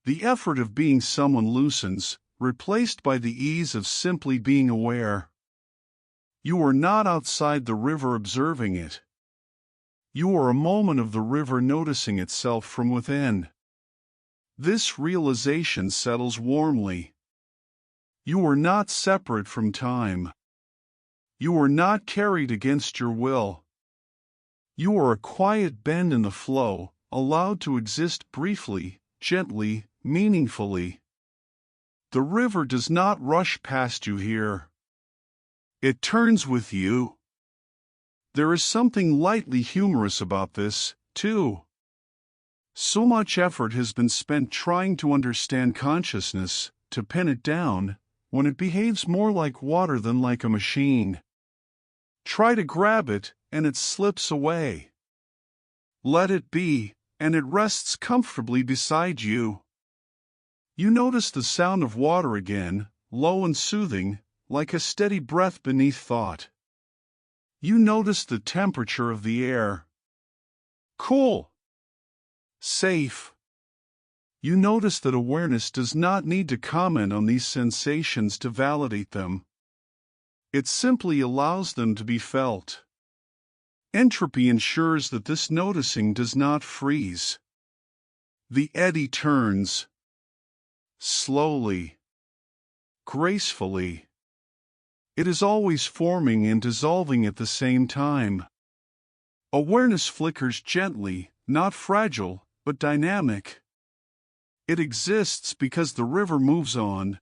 The effort of being someone loosens, replaced by the ease of simply being aware. You are not outside the river observing it. You are a moment of the river noticing itself from within. This realization settles warmly. You are not separate from time. You are not carried against your will. You are a quiet bend in the flow, allowed to exist briefly, gently, meaningfully. The river does not rush past you here. It turns with you. There is something lightly humorous about this, too. So much effort has been spent trying to understand consciousness, to pin it down, when it behaves more like water than like a machine. Try to grab it, and it slips away. Let it be, and it rests comfortably beside you. You notice the sound of water again, low and soothing, like a steady breath beneath thought. You notice the temperature of the air. Cool. Safe. You notice that awareness does not need to comment on these sensations to validate them. It simply allows them to be felt. Entropy ensures that this noticing does not freeze. The eddy turns. Slowly. Gracefully. It is always forming and dissolving at the same time. Awareness flickers gently, not fragile, but dynamic. It exists because the river moves on.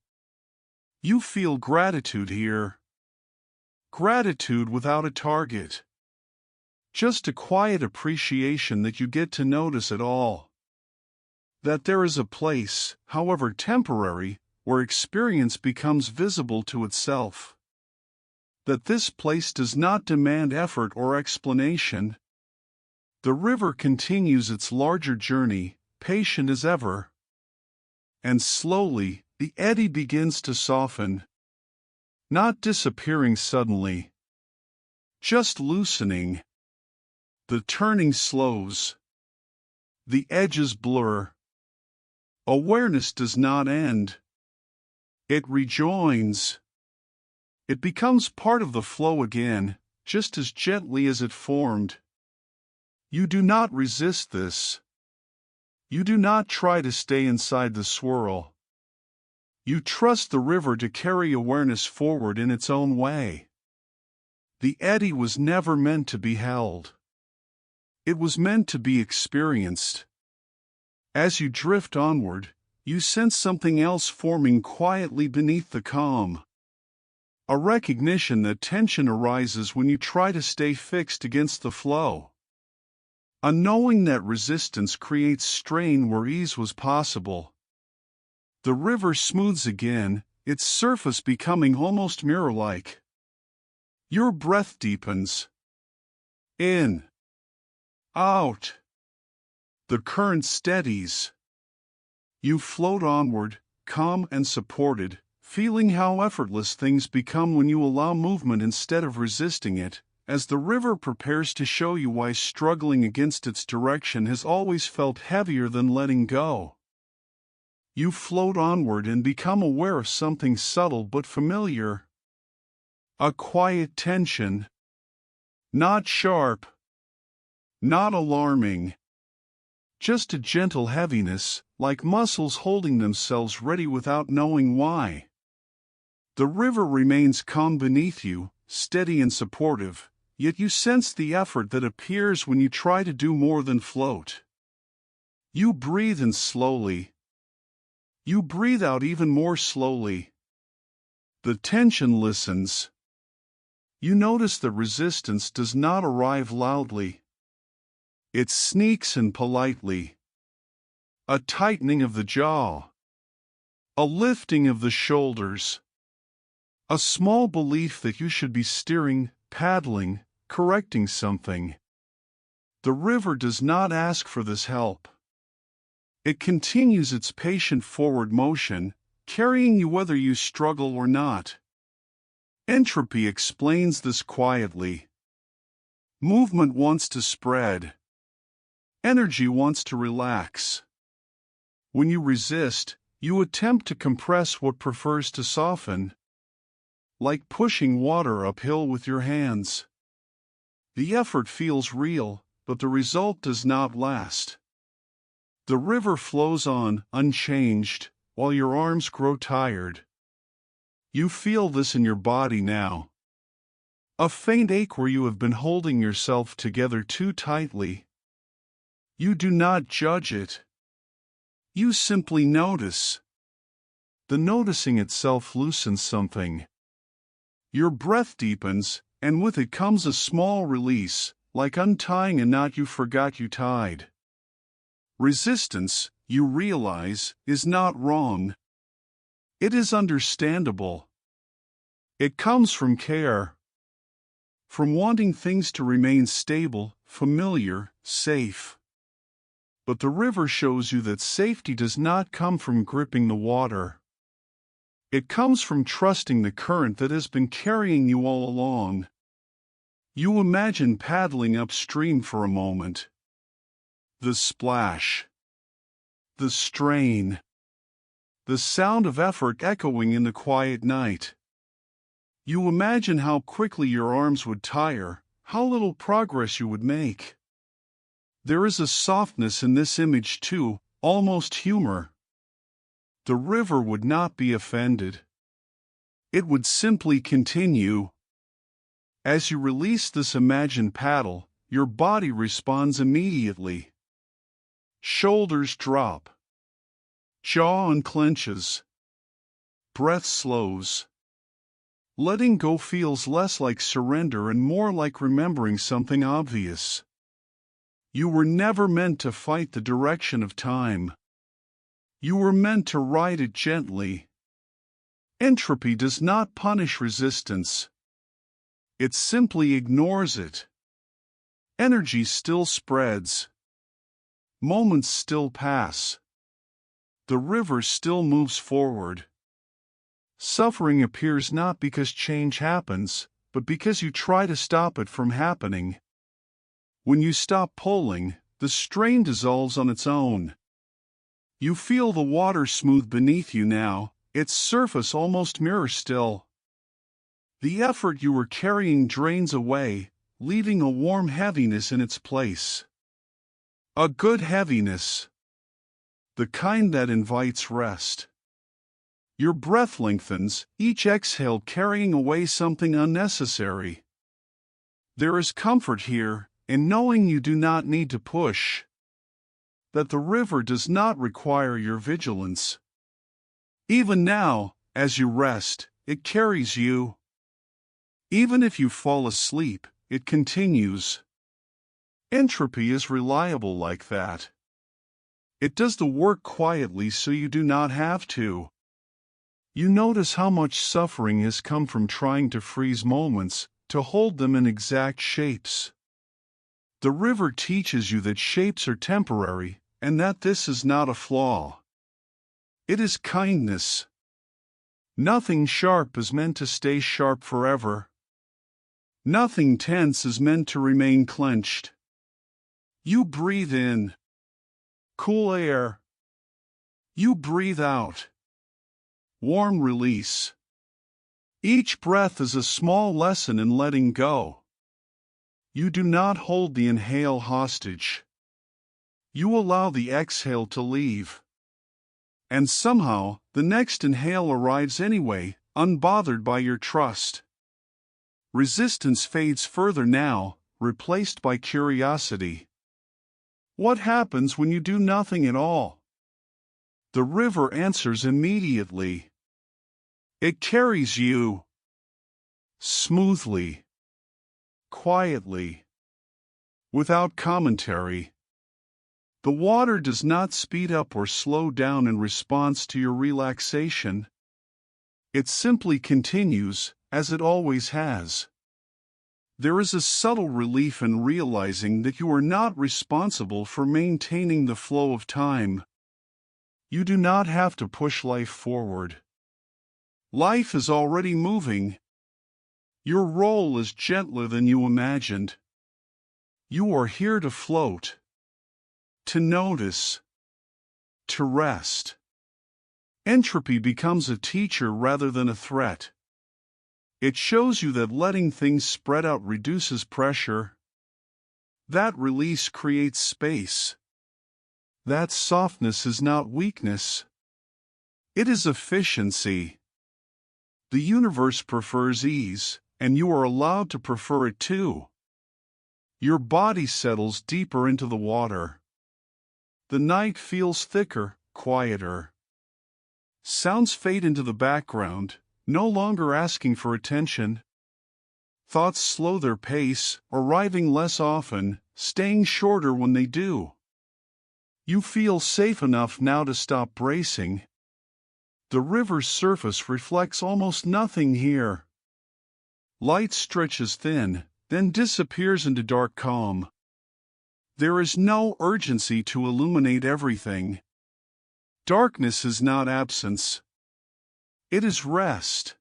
You feel gratitude here. Gratitude without a target. Just a quiet appreciation that you get to notice it all. That there is a place, however temporary, where experience becomes visible to itself. that this place does not demand effort or explanation. The river continues its larger journey, patient as ever. And slowly, the eddy begins to soften, not disappearing suddenly, just loosening. The turning slows. The edges blur. Awareness does not end. It rejoins. It becomes part of the flow again, just as gently as it formed. You do not resist this. You do not try to stay inside the swirl. You trust the river to carry awareness forward in its own way. The eddy was never meant to be held. It was meant to be experienced. As you drift onward, you sense something else forming quietly beneath the calm. A recognition that tension arises when you try to stay fixed against the flow. A knowing that resistance creates strain where ease was possible. The river smooths again, its surface becoming almost mirror-like. Your breath deepens. In. Out. The current steadies. You float onward, calm and supported, feeling how effortless things become when you allow movement instead of resisting it, as the river prepares to show you why struggling against its direction has always felt heavier than letting go. You float onward and become aware of something subtle but familiar. A quiet tension. Not sharp. Not alarming. Just a gentle heaviness, like muscles holding themselves ready without knowing why. The river remains calm beneath you, steady and supportive, yet you sense the effort that appears when you try to do more than float. You breathe in slowly. You breathe out even more slowly. The tension listens. You notice that resistance does not arrive loudly. It sneaks in politely. A tightening of the jaw. A lifting of the shoulders. A small belief that you should be steering, paddling, correcting something. The river does not ask for this help. It continues its patient forward motion, carrying you whether you struggle or not. Entropy explains this quietly. Movement wants to spread. Energy wants to relax. When you resist, you attempt to compress what prefers to soften. Like pushing water uphill with your hands. The effort feels real, but the result does not last. The river flows on, unchanged, while your arms grow tired. You feel this in your body now. A faint ache where you have been holding yourself together too tightly. You do not judge it. You simply notice. The noticing itself loosens something. Your breath deepens, and with it comes a small release, like untying a knot you forgot you tied. Resistance, you realize, is not wrong. It is understandable. It comes from care. From wanting things to remain stable, familiar, safe. But the river shows you that safety does not come from gripping the water. It comes from trusting the current that has been carrying you all along. You imagine paddling upstream for a moment. The splash. The strain. The sound of effort echoing in the quiet night. You imagine how quickly your arms would tire, how little progress you would make. There is a softness in this image too, almost humor. The river would not be offended. It would simply continue. As you release this imagined paddle, your body responds immediately. Shoulders drop. Jaw unclenches. Breath slows. Letting go feels less like surrender and more like remembering something obvious. You were never meant to fight the direction of time. You were meant to ride it gently. Entropy does not punish resistance. It simply ignores it. Energy still spreads. Moments still pass. The river still moves forward. Suffering appears not because change happens, but because you try to stop it from happening. When you stop pulling, the strain dissolves on its own. You feel the water smooth beneath you now, its surface almost mirror still. The effort you were carrying drains away, leaving a warm heaviness in its place. A good heaviness. The kind that invites rest. Your breath lengthens, each exhale carrying away something unnecessary. There is comfort here in knowing you do not need to push. That the river does not require your vigilance. Even now, as you rest, it carries you. Even if you fall asleep, it continues. Entropy is reliable like that. It does the work quietly so you do not have to. You notice how much suffering has come from trying to freeze moments, to hold them in exact shapes. The river teaches you that shapes are temporary, and that this is not a flaw. It is kindness. Nothing sharp is meant to stay sharp forever. Nothing tense is meant to remain clenched. You breathe in. Cool air. You breathe out. Warm release. Each breath is a small lesson in letting go. You do not hold the inhale hostage. You allow the exhale to leave. And somehow, the next inhale arrives anyway, unbothered by your trust. Resistance fades further now, replaced by curiosity. What happens when you do nothing at all? The river answers immediately. It carries you. Smoothly. Quietly. Without commentary. The water does not speed up or slow down in response to your relaxation. It simply continues, as it always has. There is a subtle relief in realizing that you are not responsible for maintaining the flow of time. You do not have to push life forward. Life is already moving. Your role is gentler than you imagined. You are here to float. To notice. To rest. Entropy becomes a teacher rather than a threat. It shows you that letting things spread out reduces pressure. That release creates space. That softness is not weakness. It is efficiency. The universe prefers ease, and you are allowed to prefer it too. Your body settles deeper into the water. The night feels thicker, quieter. Sounds fade into the background, no longer asking for attention. Thoughts slow their pace, arriving less often, staying shorter when they do. You feel safe enough now to stop bracing. The river's surface reflects almost nothing here. Light stretches thin, then disappears into dark calm. There is no urgency to illuminate everything. Darkness is not absence. It is rest.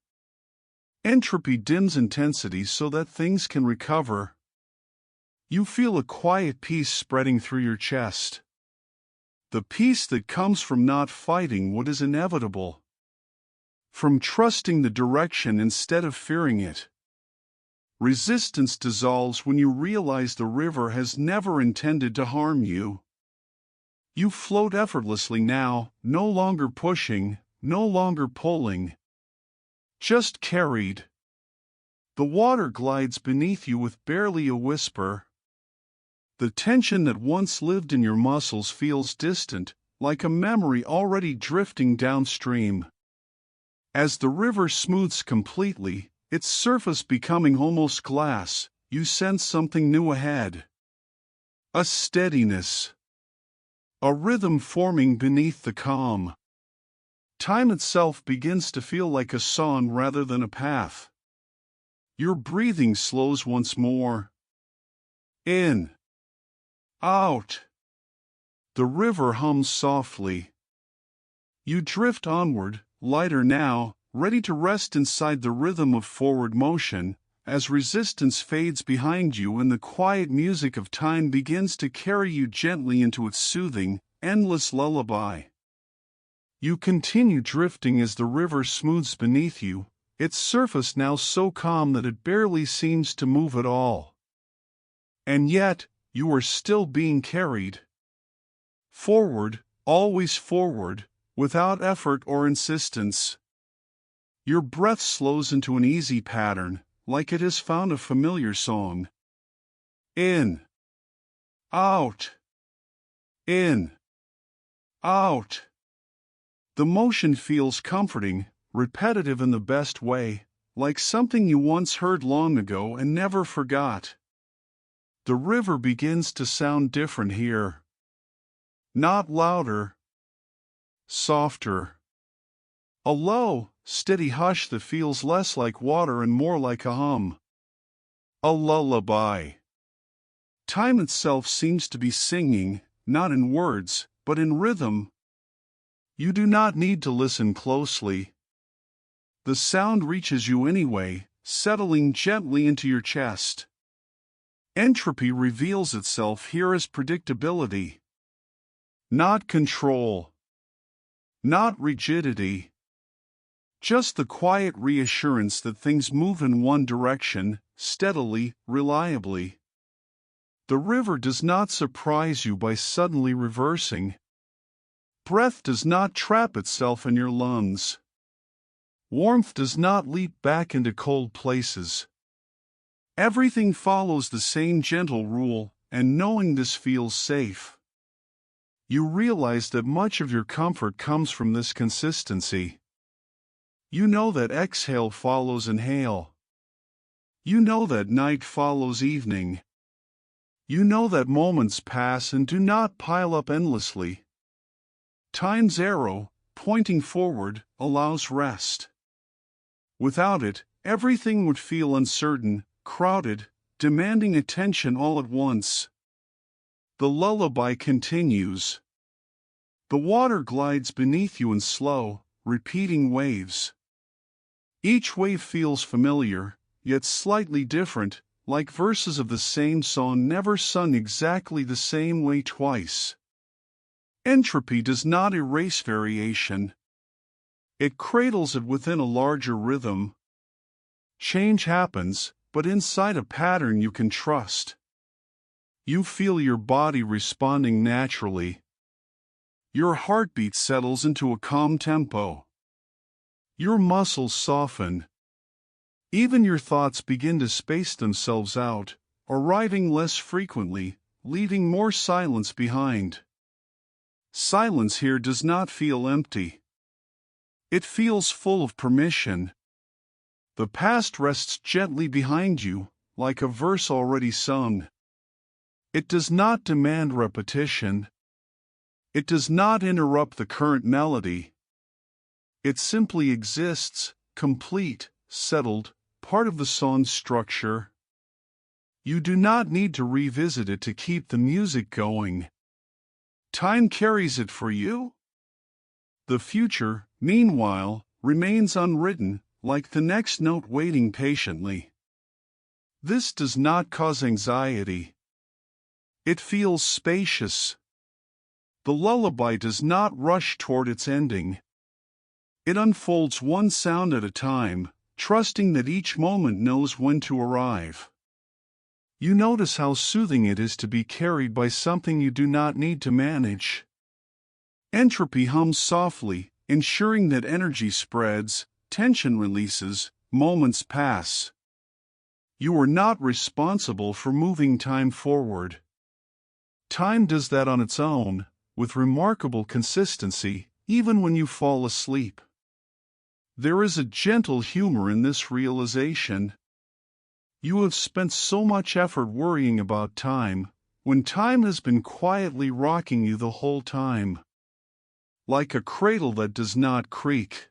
Entropy dims intensity so that things can recover. You feel a quiet peace spreading through your chest. The peace that comes from not fighting what is inevitable. From trusting the direction instead of fearing it. Resistance dissolves when you realize the river has never intended to harm you. You float effortlessly now, no longer pushing, no longer pulling. Just carried. The water glides beneath you with barely a whisper. The tension that once lived in your muscles feels distant, like a memory already drifting downstream. As the river smooths completely, its surface becoming almost glass, you sense something new ahead. A steadiness. A rhythm forming beneath the calm. Time itself begins to feel like a song rather than a path. Your breathing slows once more. In. Out. The river hums softly. You drift onward, lighter now, ready to rest inside the rhythm of forward motion, as resistance fades behind you and the quiet music of time begins to carry you gently into its soothing, endless lullaby. You continue drifting as the river smooths beneath you, its surface now so calm that it barely seems to move at all. And yet, you are still being carried. Forward, always forward, without effort or insistence. Your breath slows into an easy pattern, like it has found a familiar song. In. Out. In. Out. The motion feels comforting, repetitive in the best way, like something you once heard long ago and never forgot. The river begins to sound different here. Not louder. Softer. A low, steady hush that feels less like water and more like a hum. A lullaby. Time itself seems to be singing, not in words, but in rhythm. You do not need to listen closely. The sound reaches you anyway, settling gently into your chest. Entropy reveals itself here as predictability. Not control. Not rigidity. Just the quiet reassurance that things move in one direction, steadily, reliably. The river does not surprise you by suddenly reversing. Breath does not trap itself in your lungs. Warmth does not leap back into cold places. Everything follows the same gentle rule, and knowing this feels safe. You realize that much of your comfort comes from this consistency. You know that exhale follows inhale. You know that night follows evening. You know that moments pass and do not pile up endlessly. Time's arrow, pointing forward, allows rest. Without it, everything would feel uncertain, crowded, demanding attention all at once. The lullaby continues. The water glides beneath you in slow, repeating waves. Each wave feels familiar, yet slightly different, like verses of the same song never sung exactly the same way twice. Entropy does not erase variation. It cradles it within a larger rhythm. Change happens, but inside a pattern you can trust. You feel your body responding naturally. Your heartbeat settles into a calm tempo. Your muscles soften. Even your thoughts begin to space themselves out, arriving less frequently, leaving more silence behind. Silence here does not feel empty. It feels full of permission. The past rests gently behind you, like a verse already sung. It does not demand repetition. It does not interrupt the current melody. It simply exists, complete, settled, part of the song's structure. You do not need to revisit it to keep the music going. Time carries it for you. The future, meanwhile, remains unwritten, like the next note waiting patiently. This does not cause anxiety. It feels spacious. The lullaby does not rush toward its ending. It unfolds one sound at a time, trusting that each moment knows when to arrive. You notice how soothing it is to be carried by something you do not need to manage. Entropy hums softly, ensuring that energy spreads, tension releases, moments pass. You are not responsible for moving time forward. Time does that on its own, with remarkable consistency, even when you fall asleep. There is a gentle humor in this realization. You have spent so much effort worrying about time, when time has been quietly rocking you the whole time. Like a cradle that does not creak.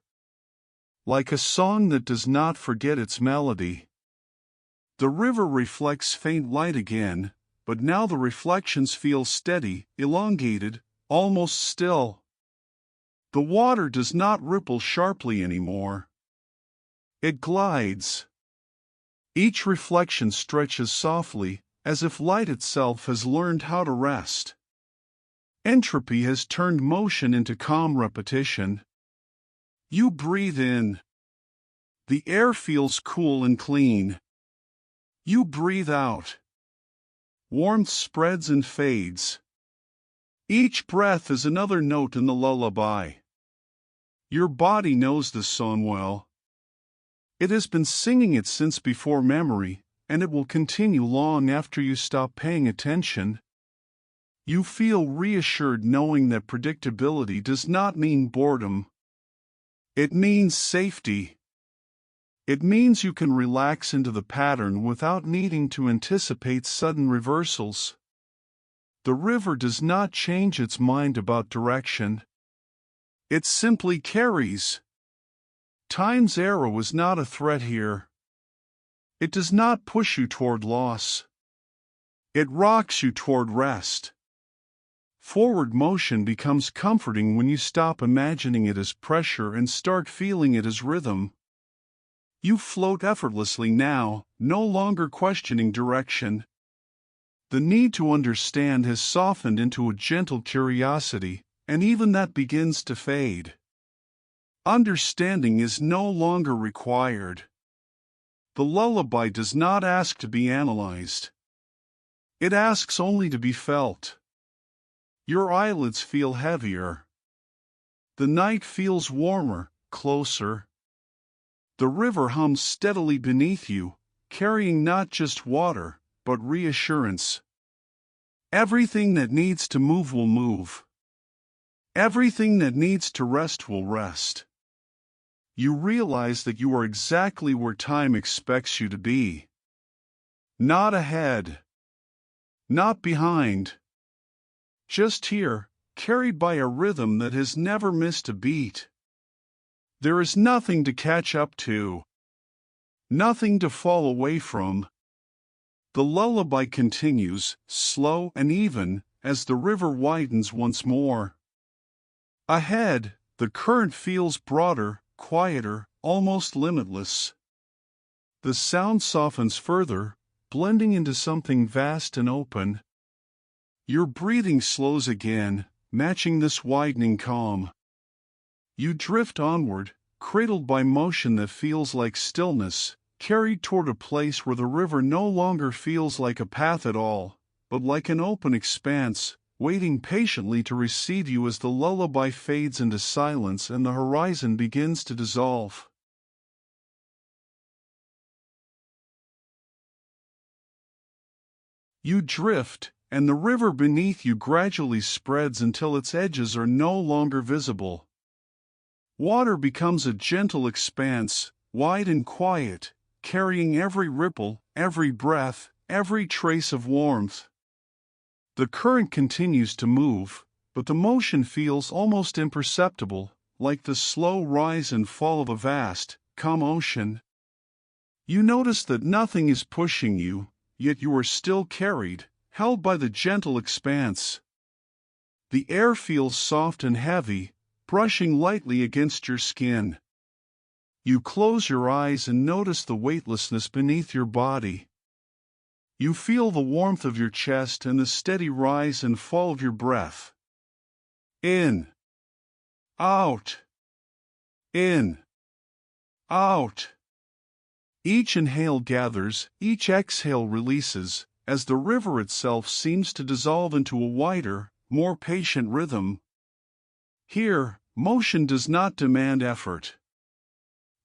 Like a song that does not forget its melody. The river reflects faint light again, but now the reflections feel steady, elongated, almost still. The water does not ripple sharply anymore. It glides. Each reflection stretches softly, as if light itself has learned how to rest. Entropy has turned motion into calm repetition. You breathe in. The air feels cool and clean. You breathe out. Warmth spreads and fades. Each breath is another note in the lullaby. Your body knows this song well. It has been singing it since before memory, and it will continue long after you stop paying attention. You feel reassured knowing that predictability does not mean boredom. It means safety. It means you can relax into the pattern without needing to anticipate sudden reversals. The river does not change its mind about direction. It simply carries. Time's arrow is not a threat here. It does not push you toward loss. It rocks you toward rest. Forward motion becomes comforting when you stop imagining it as pressure and start feeling it as rhythm. You float effortlessly now, no longer questioning direction. The need to understand has softened into a gentle curiosity, and even that begins to fade. Understanding is no longer required. The lullaby does not ask to be analyzed. It asks only to be felt. Your eyelids feel heavier. The night feels warmer, closer. The river hums steadily beneath you, carrying not just water, but reassurance. Everything that needs to move will move. Everything that needs to rest will rest. You realize that you are exactly where time expects you to be. Not ahead. Not behind. Just here, carried by a rhythm that has never missed a beat. There is nothing to catch up to. Nothing to fall away from. The lullaby continues, slow and even, as the river widens once more. Ahead, the current feels broader, quieter, almost limitless. The sound softens further, blending into something vast and open. Your breathing slows again, matching this widening calm. You drift onward, cradled by motion that feels like stillness, carried toward a place where the river no longer feels like a path at all, but like an open expanse, waiting patiently to receive you as the lullaby fades into silence and the horizon begins to dissolve. You drift, and the river beneath you gradually spreads until its edges are no longer visible. Water becomes a gentle expanse, wide and quiet, carrying every ripple, every breath, every trace of warmth. The current continues to move, but the motion feels almost imperceptible, like the slow rise and fall of a vast, calm ocean. You notice that nothing is pushing you, yet you are still carried, held by the gentle expanse. The air feels soft and heavy, brushing lightly against your skin. You close your eyes and notice the weightlessness beneath your body. You feel the warmth of your chest and the steady rise and fall of your breath. In. Out. In. Out. Each inhale gathers, each exhale releases, as the river itself seems to dissolve into a wider, more patient rhythm. Here, motion does not demand effort.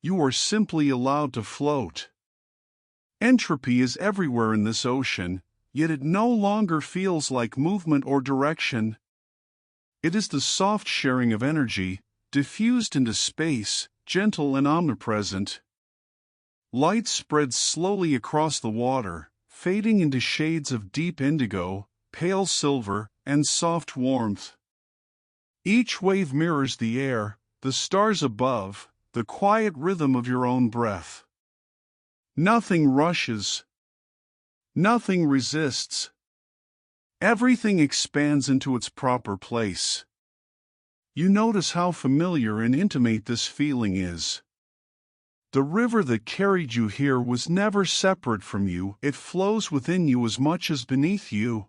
You are simply allowed to float. Entropy is everywhere in this ocean, yet it no longer feels like movement or direction. It is the soft sharing of energy, diffused into space, gentle and omnipresent. Light spreads slowly across the water, fading into shades of deep indigo, pale silver, and soft warmth. Each wave mirrors the air, the stars above, the quiet rhythm of your own breath. Nothing rushes, Nothing resists. Everything expands into its proper place. You notice how familiar and intimate this feeling is. The river that carried you here was never separate from you. It flows within you as much as beneath you.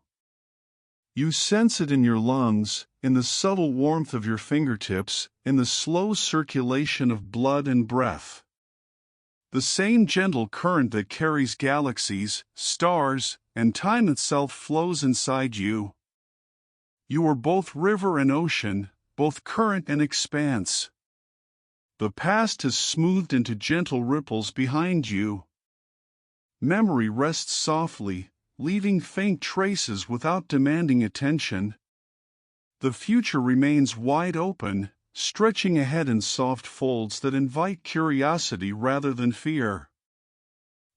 You sense it in your lungs, in the subtle warmth of your fingertips, in the slow circulation of blood and breath. The same gentle current that carries galaxies, stars, and time itself flows inside you. You are both river and ocean, both current and expanse. The past has smoothed into gentle ripples behind you. Memory rests softly, leaving faint traces without demanding attention. The future remains wide open, stretching ahead in soft folds that invite curiosity rather than fear.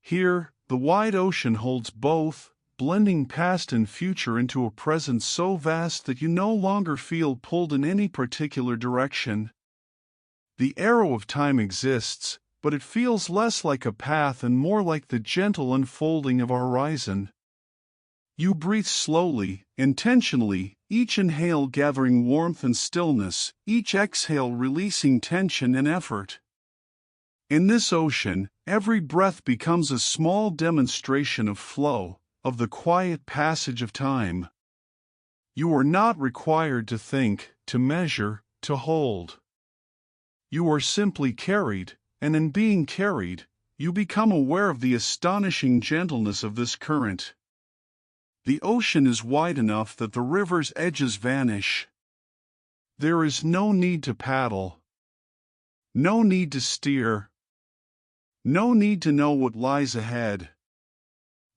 Here, the wide ocean holds both, blending past and future into a present so vast that you no longer feel pulled in any particular direction. The arrow of time exists, but it feels less like a path and more like the gentle unfolding of a horizon. You breathe slowly, intentionally, each inhale gathering warmth and stillness, each exhale releasing tension and effort. In this ocean, every breath becomes a small demonstration of flow, of the quiet passage of time. You are not required to think, to measure, to hold. You are simply carried, and in being carried, you become aware of the astonishing gentleness of this current. The ocean is wide enough that the river's edges vanish. There is no need to paddle. No need to steer. No need to know what lies ahead.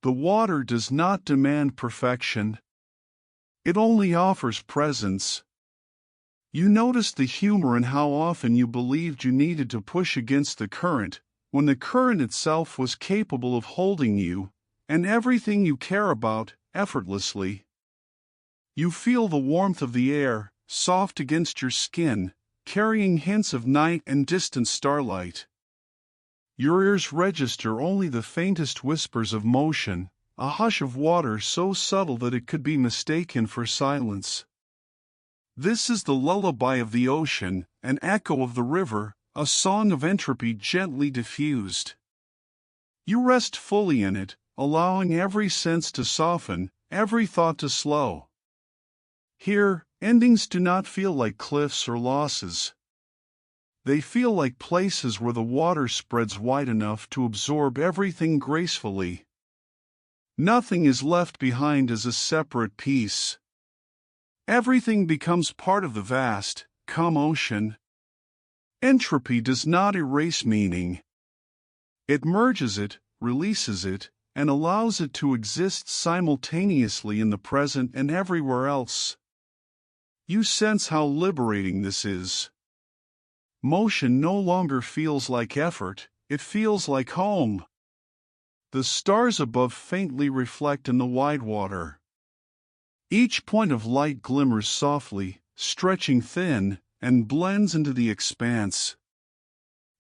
The water does not demand perfection. It only offers presence. You notice the humor in how often you believed you needed to push against the current, when the current itself was capable of holding you, and everything you care about, effortlessly. You feel the warmth of the air, soft against your skin, carrying hints of night and distant starlight. Your ears register only the faintest whispers of motion, a hush of water so subtle that it could be mistaken for silence. This is the lullaby of the ocean, an echo of the river, a song of entropy gently diffused. You rest fully in it, allowing every sense to soften, every thought to slow. Here, endings do not feel like cliffs or losses. They feel like places where the water spreads wide enough to absorb everything gracefully. Nothing is left behind as a separate piece. Everything becomes part of the vast, calm ocean. Entropy does not erase meaning. It merges it, releases it, and allows it to exist simultaneously in the present and everywhere else. You sense how liberating this is. Motion no longer feels like effort, it feels like home. The stars above faintly reflect in the wide water. Each point of light glimmers softly, stretching thin, and blends into the expanse.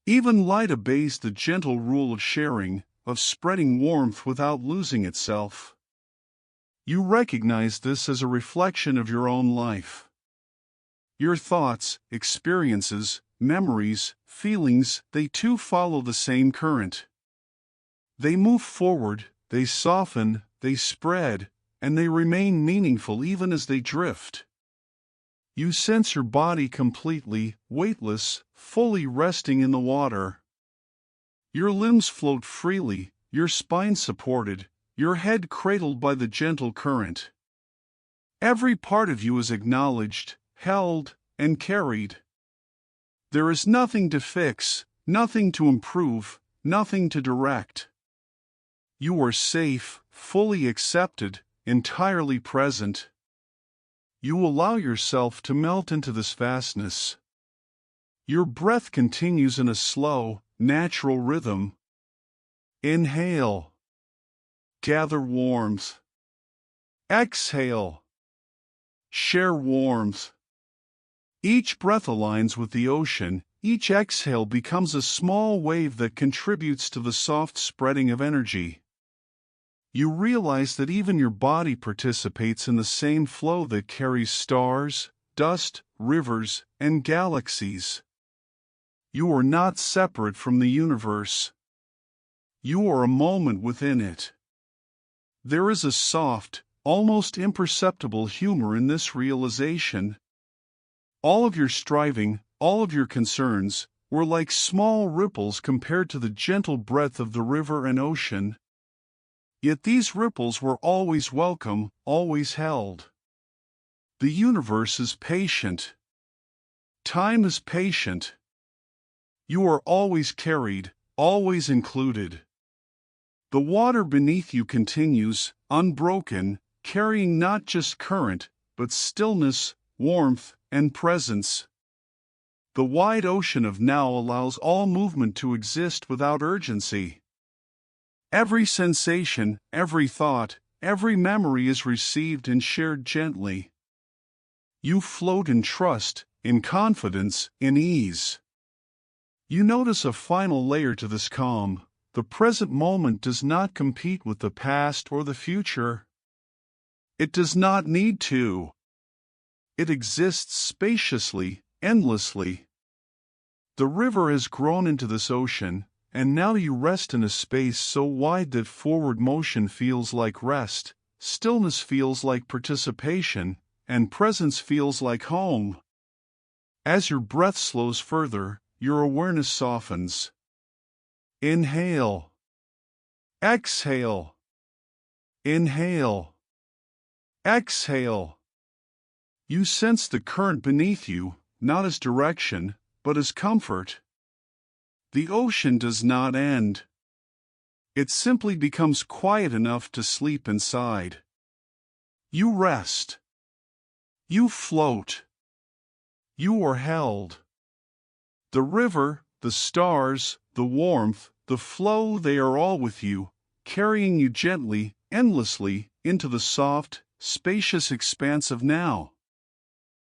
Even light obeys the gentle rule of sharing, of spreading warmth without losing itself. You recognize this as a reflection of your own life. Your thoughts, experiences, memories, feelings, they too follow the same current. They move forward, they soften, they spread, and they remain meaningful even as they drift. You sense your body completely, weightless, fully resting in the water. Your limbs float freely, your spine supported, your head cradled by the gentle current. Every part of you is acknowledged, held, and carried. There is nothing to fix, nothing to improve, nothing to direct. You are safe, fully accepted, entirely present. You allow yourself to melt into this vastness. Your breath continues in a slow, natural rhythm. Inhale. Gather warmth. Exhale. Share warmth. Each breath aligns with the ocean, each exhale becomes a small wave that contributes to the soft spreading of energy. You realize that even your body participates in the same flow that carries stars, dust, rivers, and galaxies. You are not separate from the universe. You are a moment within it. There is a soft, almost imperceptible humor in this realization. All of your striving, all of your concerns, were like small ripples compared to the gentle breath of the river and ocean. Yet these ripples were always welcome, always held. The universe is patient. Time is patient. You are always carried, always included. The water beneath you continues, unbroken, carrying not just current, but stillness, warmth, and presence. The wide ocean of now allows all movement to exist without urgency. Every sensation, every thought, every memory is received and shared gently. You float in trust, in confidence, in ease. You notice a final layer to this calm. The present moment does not compete with the past or the future. It does not need to. It exists spaciously, endlessly. The river has grown into this ocean, and now you rest in a space so wide that forward motion feels like rest, stillness feels like participation, and presence feels like home. As your breath slows further, your awareness softens. Inhale. Exhale. Inhale. Exhale. You sense the current beneath you, not as direction, but as comfort. The ocean does not end. It simply becomes quiet enough to sleep inside. You rest. You float. You are held. The river, the stars, the warmth, the flow, they are all with you, carrying you gently, endlessly, into the soft, spacious expanse of now.